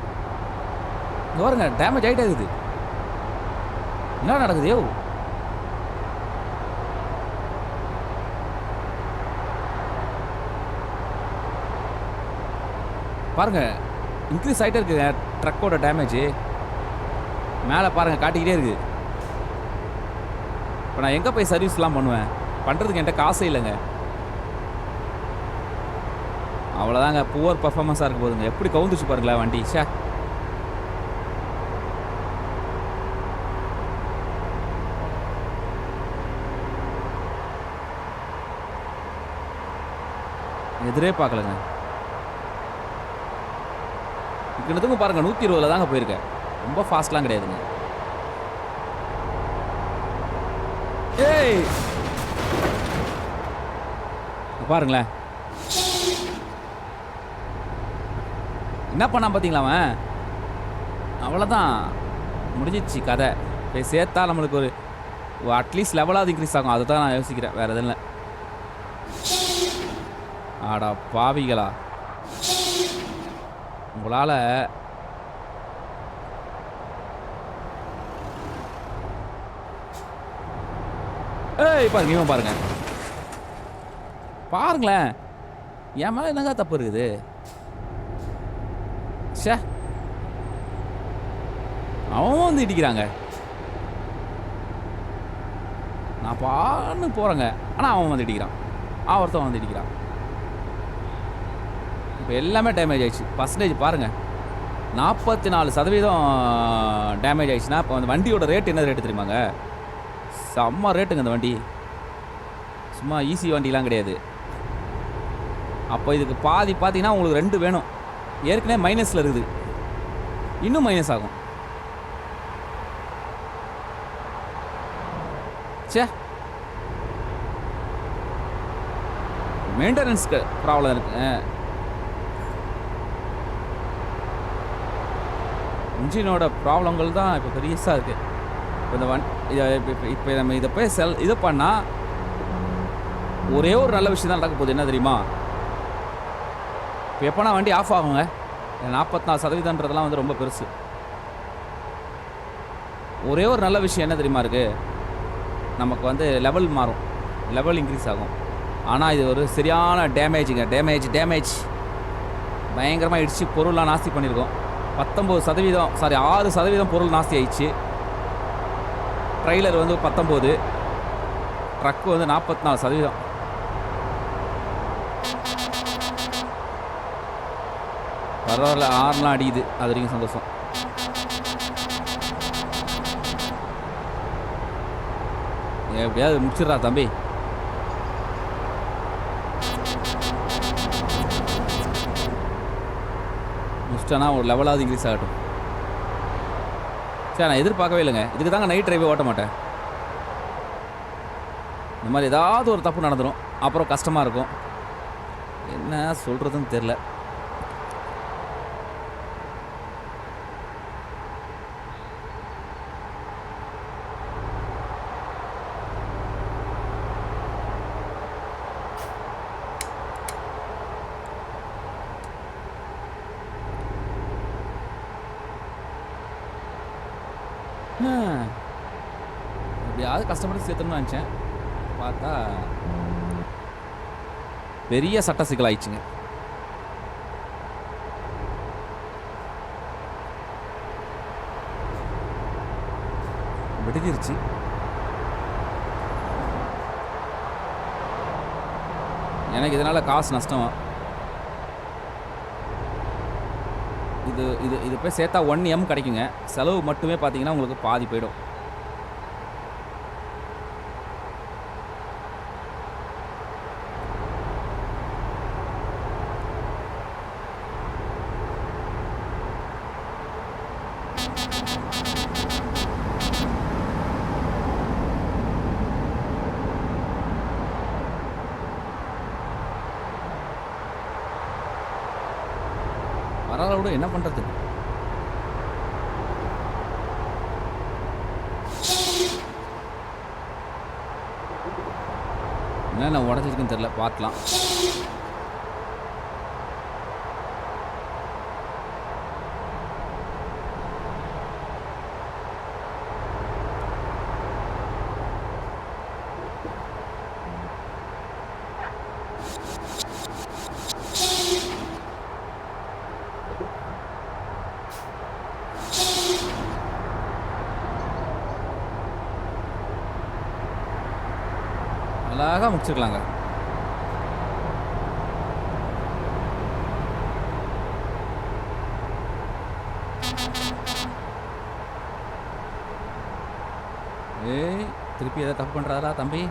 இங்க பாருங்க டேமேஜ் ஆயிட்டே இருக்குது. என்ன நடக்குது யோவ்? பாருங்க இன்க்ரீஸ் ஆயிட்டே இருக்குங்க ட்ரக்கோட டேமேஜ். மேலே பாருங்க காட்டிக்கிட்டே இருக்கு. இப்போ நான் எங்கே போய் சர்வீஸ்லாம் பண்ணுவேன்? பண்ணுறதுக்கு என்கிட்ட காசே இல்லைங்க. அவ்வளோதாங்க. புவர் பர்ஃபார்மன்ஸாக இருக்க போதுங்க. எப்படி கவுந்துச்சு பாருங்களேன் வண்டி. ச்சே! எதிரே பார்க்கலங்க. இத்தனைக்கும் பாருங்க 120ல தாங்க போயிருக்கேன். ரொம்ப ஃபாஸ்ட்லாம் கிடையாதுங்க. ஏய்! பாருங்களேன். என்ன பண்ணான் பார்த்தீங்களா அவன்? அவ்வளோதான். முடிஞ்சிச்சு கதை. போய் சேர்த்தா நம்மளுக்கு ஒரு அட்லீஸ்ட் லெவலாவது இன்க்ரீஸ் ஆகும். அதுதான் நான் யோசிக்கிறேன். வேறு எதுவும் இல்லை. ஆடா பாவிகளா! உங்களால ஏய் பாருங்க இவன் பாருங்க. பாருங்களேன். என் மேல என்னங்க தப்பு இருக்குது? ச்சே! அவன் வந்து இடிக்கிறாங்க. நான் பான்னு போறேங்க. ஆனா அவன் வந்து இடிக்கிறான். ஒருத்தன் வந்து இடிக்கிறான். இப்போ எல்லாமே டேமேஜ் ஆயிடுச்சு. பர்சன்டேஜ் பாருங்க. 44% டேமேஜ் ஆயிடுச்சுன்னா இப்போ அந்த வண்டியோட ரேட் என்ன ரேட்டு தெரியுமாங்க? செம்ம ரேட்டுங்க அந்த வண்டி. சும்மா ஈஸி வண்டிலாம் கிடையாது. அப்போ இதுக்கு பாதி பார்த்தீங்கன்னா உங்களுக்கு 2 வேணும். ஏற்கனவே மைனஸில் இருக்குது. இன்னும் மைனஸ் ஆகும். ச்சே! மெயின்டெனன்ஸ்க்கு ப்ராப்ளம் இருக்கு. இன்ஜினோட ப்ராப்ளங்கள் தான் இப்போ பெருசாக இருக்குது. இப்போ இப்போ நம்ம இதை போய் இதை பண்ணால் ஒரே ஒரு நல்ல விஷயம் தான் நடக்க போகுது. என்ன தெரியுமா? இப்போ எப்போனா வண்டி ஆஃப் ஆகுங்க. 44% வந்து ரொம்ப பெருசு. ஒரே ஒரு நல்ல விஷயம் என்ன தெரியுமா இருக்குது, நமக்கு வந்து லெவல் மாறும், லெவல் இன்க்ரீஸ் ஆகும். ஆனால் இது ஒரு சரியான டேமேஜுங்க. டேமேஜ் பயங்கரமாக இடிச்சு பொருள்லாம் நாஸ்தி பண்ணியிருக்கோம். 6% பொருள் நாஸ்தி ஆயிடுச்சு. ட்ரெய்லர் வந்து 19, ட்ரக்கு வந்து 44%. பரவாயில்ல, ஆறுலாம் அடிக்குது, அது வரைக்கும் சந்தோஷம். எப்படியாவது முடிச்சிடுறா தம்பி. முடிச்சிட்டானா ஒரு லெவலாவது இன்க்ரீஸ் ஆகட்டும். சரி, நான் எதிர்பார்க்கவே இல்லைங்க. இதுக்கு தாங்க நைட் டிரைவே ஓட்ட மாட்டேன். இந்த மாதிரி ஏதாவது ஒரு தப்பு நடந்துடும், அப்புறம் கஷ்டமாக இருக்கும். என்ன சொல்கிறதுன்னு தெரில. எப்படியாவது கஷ்டப்பட்டு சேர்த்துன்னு நினச்சேன், பார்த்தா பெரிய சட்ட சிக்கல் ஆயிடுச்சுங்க. வெடிச்சிருச்சு. எனக்கு இதனால் காசு நஷ்டம். இது போய் சேர்த்தா 1M கிடைக்குங்க. செலவு மட்டுமே பார்த்தீங்கன்னா உங்களுக்கு பாதி போயிடும். பரவாயில்ல விட, என்ன பண்ணுறது. என்ன உடஞ்சிருக்குன்னு தெரியல, பார்க்கலாம். அழகாக முடிச்சுக்கலாங்க. ஏய், திருப்பி எதாவது தப்பு பண்ணுறாரா தம்பி?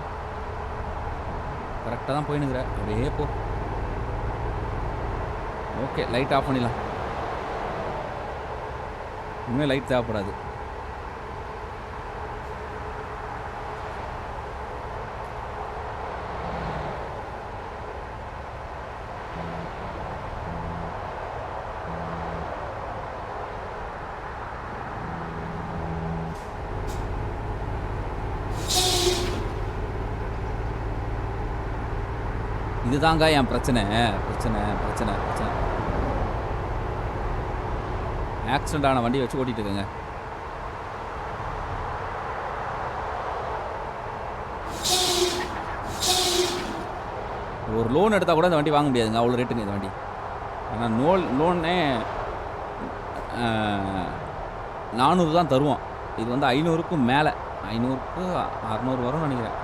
கரெக்டாக தான் போயினுங்கிற, அப்படியே போ. ஓகே, லைட் ஆஃப் பண்ணிடலாம். இனிமேல் லைட் தேவைப்படாது. இதுதாங்க என் பிரச்சனை. ஆக்சிடென்ட் ஆன வண்டி வச்சு ஓட்டிட்டு இருக்கேங்க. ஒரு லோன் எடுத்தால் கூட இந்த வண்டி வாங்க முடியாதுங்க, அவ்வளோ ரேட்டுங்க இந்த வண்டி. ஆனால் லோனே 400 தான் தருவோம். இது வந்து 500க்கும் மேலே, 500க்கு 600 வரும்னு நினைக்கிறேன்.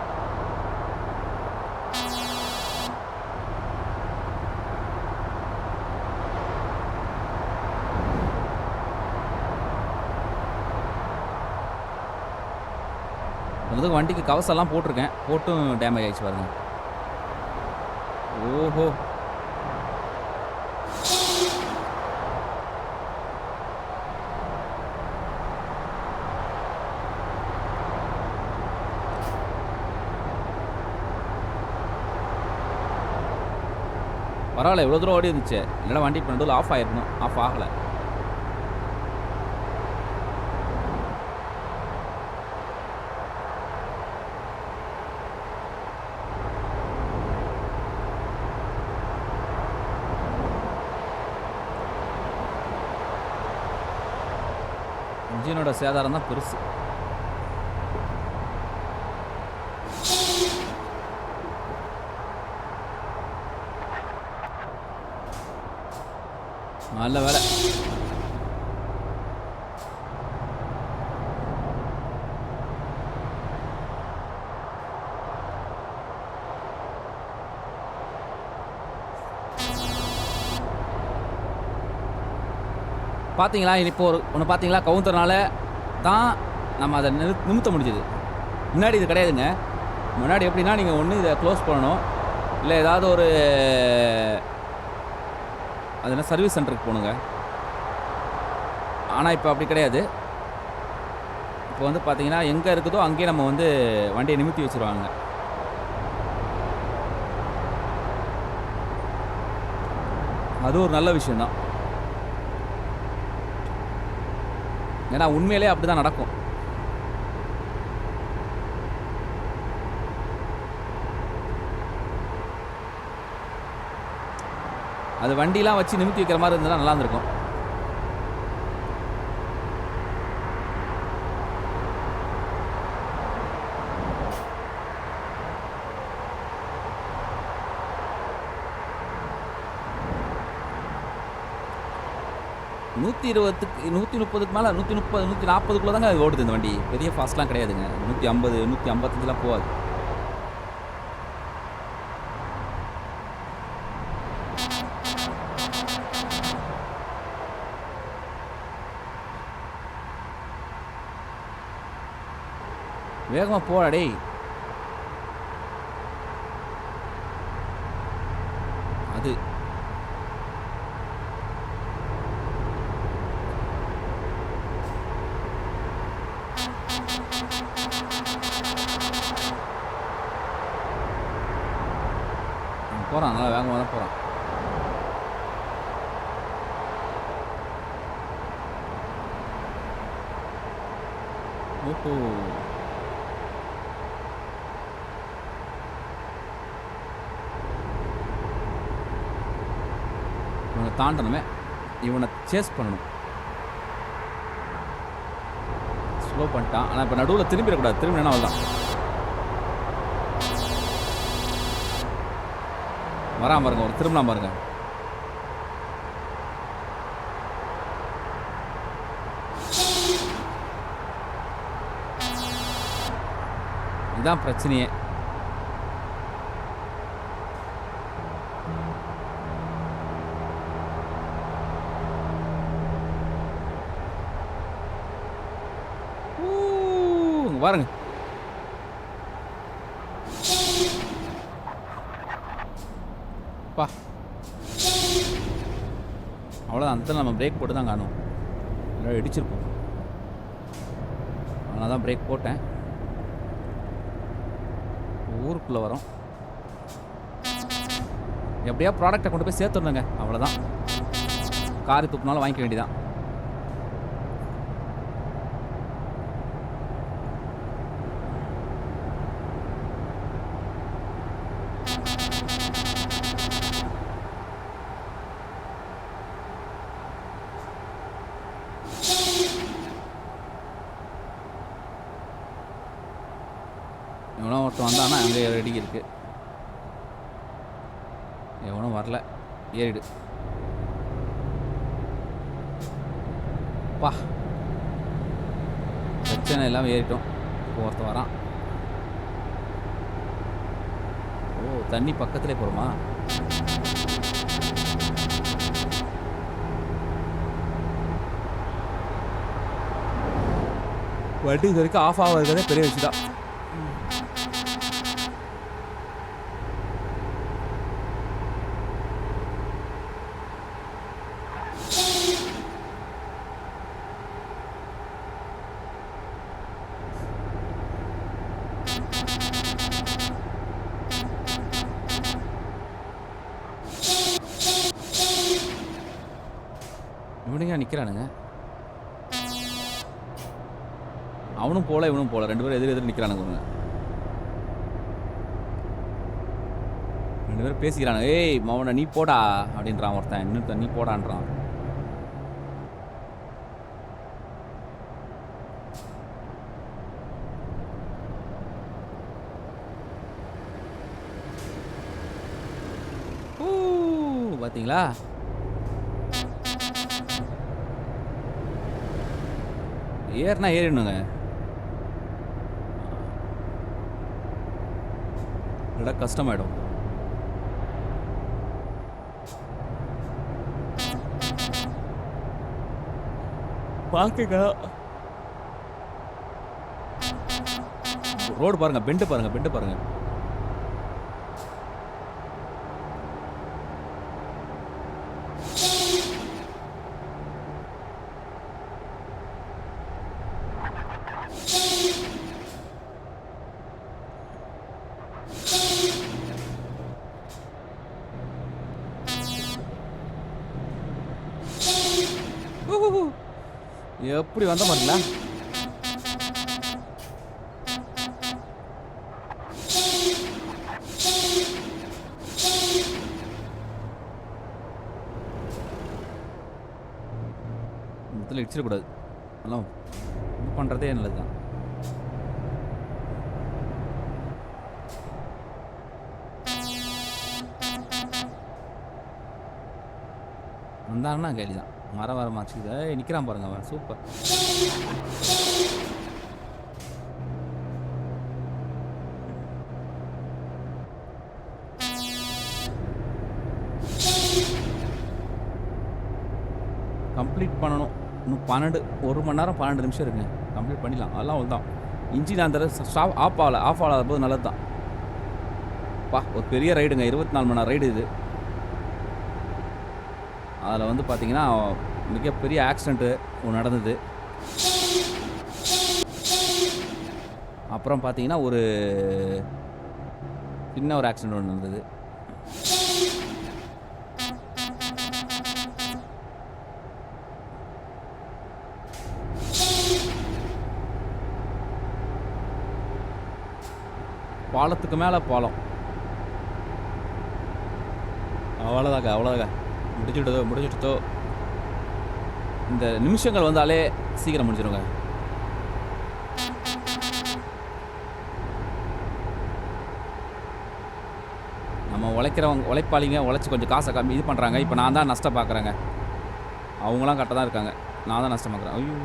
அதுக்கு வண்டிக்கு கவசம்லாம் போட்டிருக்கேன், போட்டும் டேமேஜ் ஆகிடுச்சு பாருங்க. ஓஹோ, பரவாயில்ல, இவ்வளோ தூரம் ஓடி இருந்துச்சு. இல்லைனா வண்டி இப்போ நடுவில் ஆஃப் ஆகிருக்கணும், ஆஃப் ஆகலை. இன்ஜினோட சேதாரம் தான் பெருசு. நல்ல வேலை. பார்த்தீங்களா, இப்போ ஒன்று பார்த்தீங்களா, கவுந்தர்னால தான் நம்ம அதை நிறுத்த முடிஞ்சது. முன்னாடி இது கிடையாதுங்க. முன்னாடி எப்படின்னா நீங்கள் ஒன்று இதை க்ளோஸ் பண்ணணும், இல்லை ஏதாவது ஒரு அது என்ன சர்வீஸ் சென்டருக்கு போகணுங்க. ஆனால் இப்போ அப்படி கிடையாது. இப்போ வந்து பார்த்தீங்கன்னா எங்கே இருக்குதோ அங்கேயே நம்ம வந்து வண்டியை நிமித்தி வச்சுருவாங்க. அது ஒரு நல்ல விஷயந்தான். ஏன்னா உண்மையிலே அப்படி தான் நடக்கும். அது வண்டிலாம் வச்சு நிமித்தி வைக்கிற மாதிரி இருந்தால் நல்லா இருந்திருக்கும். நூற்றி 20க்கு 130க்கு மேலே 130 140க்குள்ளே தாங்க அது ஓடுது இந்த வண்டி. பெரிய ஃபாஸ்ட்லாம் கிடையாதுங்க. 150 155லாம் போகாது. வேகமாக போடா டேய். அது போகிறான், நல்லா வேகமாக தான் போகிறான். ஓஹோ, இவனை தாண்டணுமே, இவனை சேஸ் பண்ணணும். ஸ்லோ பண்ணிட்டான். ஆனால் இப்போ நடுவில் திரும்பிடக்கூடாது. திரும்பினா அவ்வளோதான். வராம பாருங்க, ஒரு திரும்பலாம் பாருங்க. இதுதான் பிரச்சனையே. பாருங்க, அவ்வளோதான். அந்த நம்ம பிரேக் போட்டு தான் காணும், இல்லை இடிச்சிருப்போம். அதனால தான் பிரேக் போட்டேன். ஊருக்குள்ளே வரோம். எப்படியா ப்ராடக்டை கொண்டு போய் சேர்த்துடணுங்க, அவ்வளோதான். கார் தூக்குனாலும் வாங்கிக்க வேண்டியதான். எவனோ ஒருத்தன் வந்தானா அங்கே ரெடி இருக்கு. எவனும் வரல, ஏறிடு. பா, பிரச்சனை இல்லாமல் ஏறிட்டோம். இப்போ ஒருத்தன் வரான். ஓ, தண்ணி பக்கத்திலே போகிறோமா? வண்டி இது வரைக்கும் ஆஃப் ஆகிறதே பெரிய விஷயம் தான். இவனுங்க நிற்கிறானுங்க. அவனும் போல இவனும் போல, ரெண்டு பேரும் எதிர் நிற்கிறானுங்க. ரெண்டு பேரும் பேசிக்கிறானுங்க. ஏய் மவனை நீ போடா அப்படின்றான் ஒருத்தன், இன்னும் நீ போடான்றான். பார்த்தீங்களா? ஏறுனா ஏறிடணுங்க. இல்லைனா கஷ்டமாயிடும். பார்க்குங்க. ரோடு பாருங்க, பெண்டு பாருங்க, பெண்டு பாருங்க. எப்படி வந்த பாருங்களா? இடத்துல இடிச்சிடக்கூடாது. அதெல்லாம் இது பண்ணுறதே நல்லது தான். வந்தாங்கன்னா கேலி தான். மரம் வர மாச்சுக்குது. நிற்கிறான் பாருங்க அவன். சூப்பர். கம்ப்ளீட் பண்ணணும். இன்னும் 1 மணி நேரம் 12 நிமிஷம் இருக்குங்க. கம்ப்ளீட் பண்ணிடலாம். அதெல்லாம் அவ்வளோதான். இன்ஜின் அந்த ஸ்டாப் ஆஃப் ஆகாத போது நல்லது தான். ஒரு பெரிய ரைடுங்க. 24 மணி நேரம் ரைடு இது. அதில் வந்து பார்த்தீங்கன்னா மிகப்பெரிய ஆக்சிடெண்ட்டு ஒன்று நடந்தது. அப்புறம் பார்த்தீங்கன்னா ஒரு சின்ன ஒரு ஆக்சிடெண்ட் ஒன்று நடந்தது. பாலத்துக்கு மேலே பாலம். அவ்வளோதாங்க. முடிச்சுட்டதோ. இந்த நிமிஷங்கள் வந்தாலே சீக்கிரம் முடிஞ்சிடுங்க. நம்ம உழைப்பாளிங்க உழைச்சி கொஞ்சம் காசை கம்மி இது பண்ணுறாங்க. இப்போ நான் தான் நஷ்டம் பார்க்குறேங்க. அவங்களாம் கரெக்டாக தான் இருக்காங்க. நான் தான் நஷ்டம் பார்க்குறேன். ஐயோ,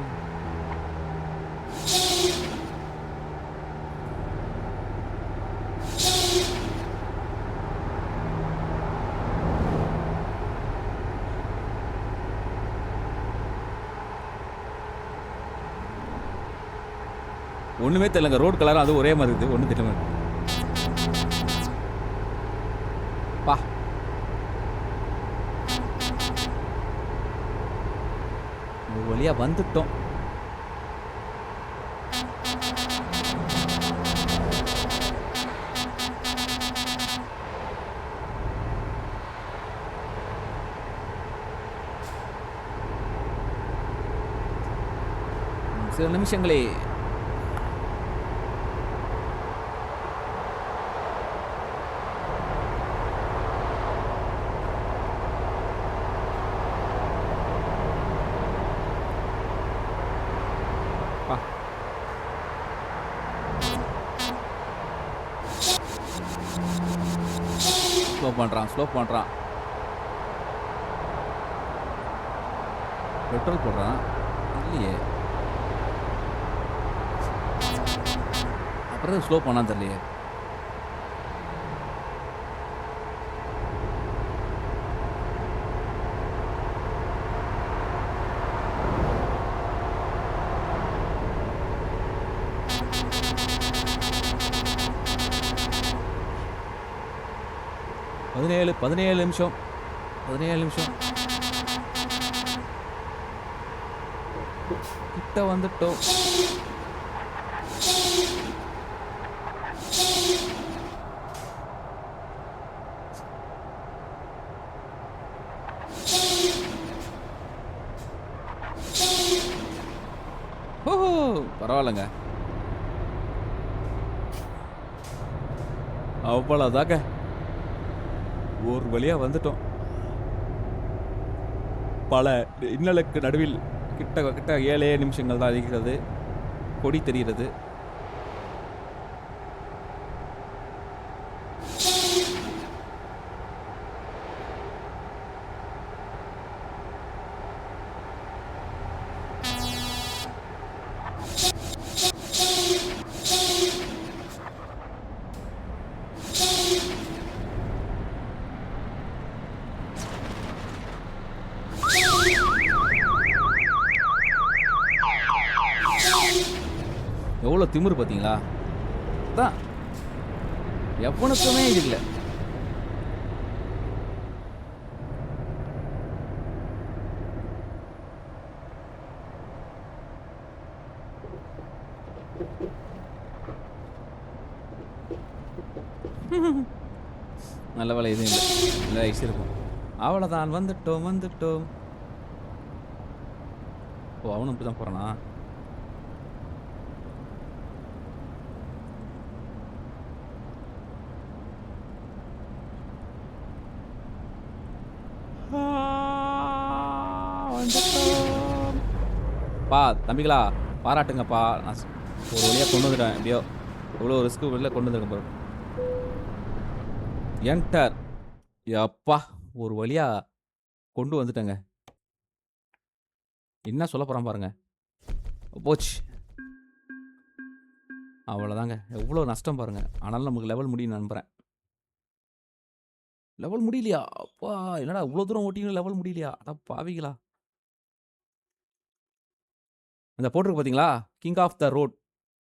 ஒன்றுமே தெரியலங்க. ரோடு கலரும் அது ஒரே மாதிரி இருக்குது. ஒன்றும் தெரியல. ஒரு வழியாக வந்துட்டோம். சில நிமிஷங்களே. ஸ்லோ பண்ணுறான். பெட்ரோல் போடுறான் இல்லையே. அப்புறம் ஸ்லோ பண்ணான்னு தெரியலையே. பதினேழு நிமிஷம். கிட்ட வந்துட்டோம். பரவாயில்லைங்க. அவ்வளோதாங்க. ஒரு வழியாக வந்துட்டோம். பல இன்னலுக்கு நடுவில் கிட்ட 7 நிமிஷங்கள் தான் இருக்கிறது. கொடி தெரிகிறது. எவ்வளோ திமிரு பார்த்தீங்களா? அதான் எவனுக்குமே இது இல்ல. நல்ல வேளை எதுவும் இல்ல. இல்ல ஐஸ் இருக்கும். அவ்வளோதான் வந்துட்டோம், வந்துட்டோம். ஓ! அவனும் இப்படி தான் போறானா? ஆ வந்துட்டோம். தம்பிகளா பாராட்டுங்கப்பா. நான் ஒரு வழியா கொண்டு வந்துட்டேன் எப்படியோ. எவ்வளோ ரிஸ்க்கு வெளில கொண்டு வந்துருக்கேன் பாரு. என்டர். யப்பா! ஒரு வழியா கொண்டு வந்துட்டேங்க. என்ன சொல்லப் போறான் பாருங்க. போச்சு. அவ்வளோதாங்க. எவ்வளோ நஷ்டம் பாருங்க. ஆனாலும் நமக்கு லெவல் முடியும்னு நம்புறேன். லெவல் முடியலையா? அப்பா! என்னடா இவ்ளோ தூரம் ஓட்டியும் லெவல் முடியலையா? அட பாவிகளா! இந்த போட்டிருக்கு பார்த்தீங்களா? King of the road.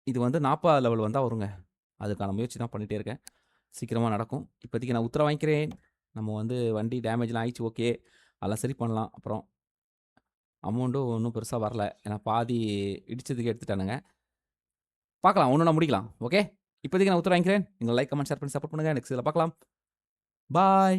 இது வந்து 40வது லெவல் வந்தா வருங்க. அதுக்கான முயற்சி தான் பண்ணிட்டே இருக்கேன். சீக்கிரமா நடக்கும். இப்போதைக்கு நான் உத்தரவு வாங்கிக்கிறேன். நம்ம வந்து வண்டி டேமேஜ்லாம் ஆயிடுச்சு ஓகே. அதெல்லாம் சரி பண்ணலாம். அப்புறம் அமௌண்ட்டும் ஒண்ணும் பெருசா வரல. ஏன்னா பாதி இடிச்சதுக்கு எடுத்துட்டானுங்க. பார்க்கலாம். ஒண்ணொண்ணா முடிக்கலாம். ஓகே. இப்போதைக்கு நான் உத்தரவு வாங்கிக்கிறேன். நீங்க லைக், கமெண்ட், ஷேர் பண்ணி சப்போர்ட் பண்ணுங்க. நெக்ஸ்ட் இதில பார்க்கலாம். பாய்.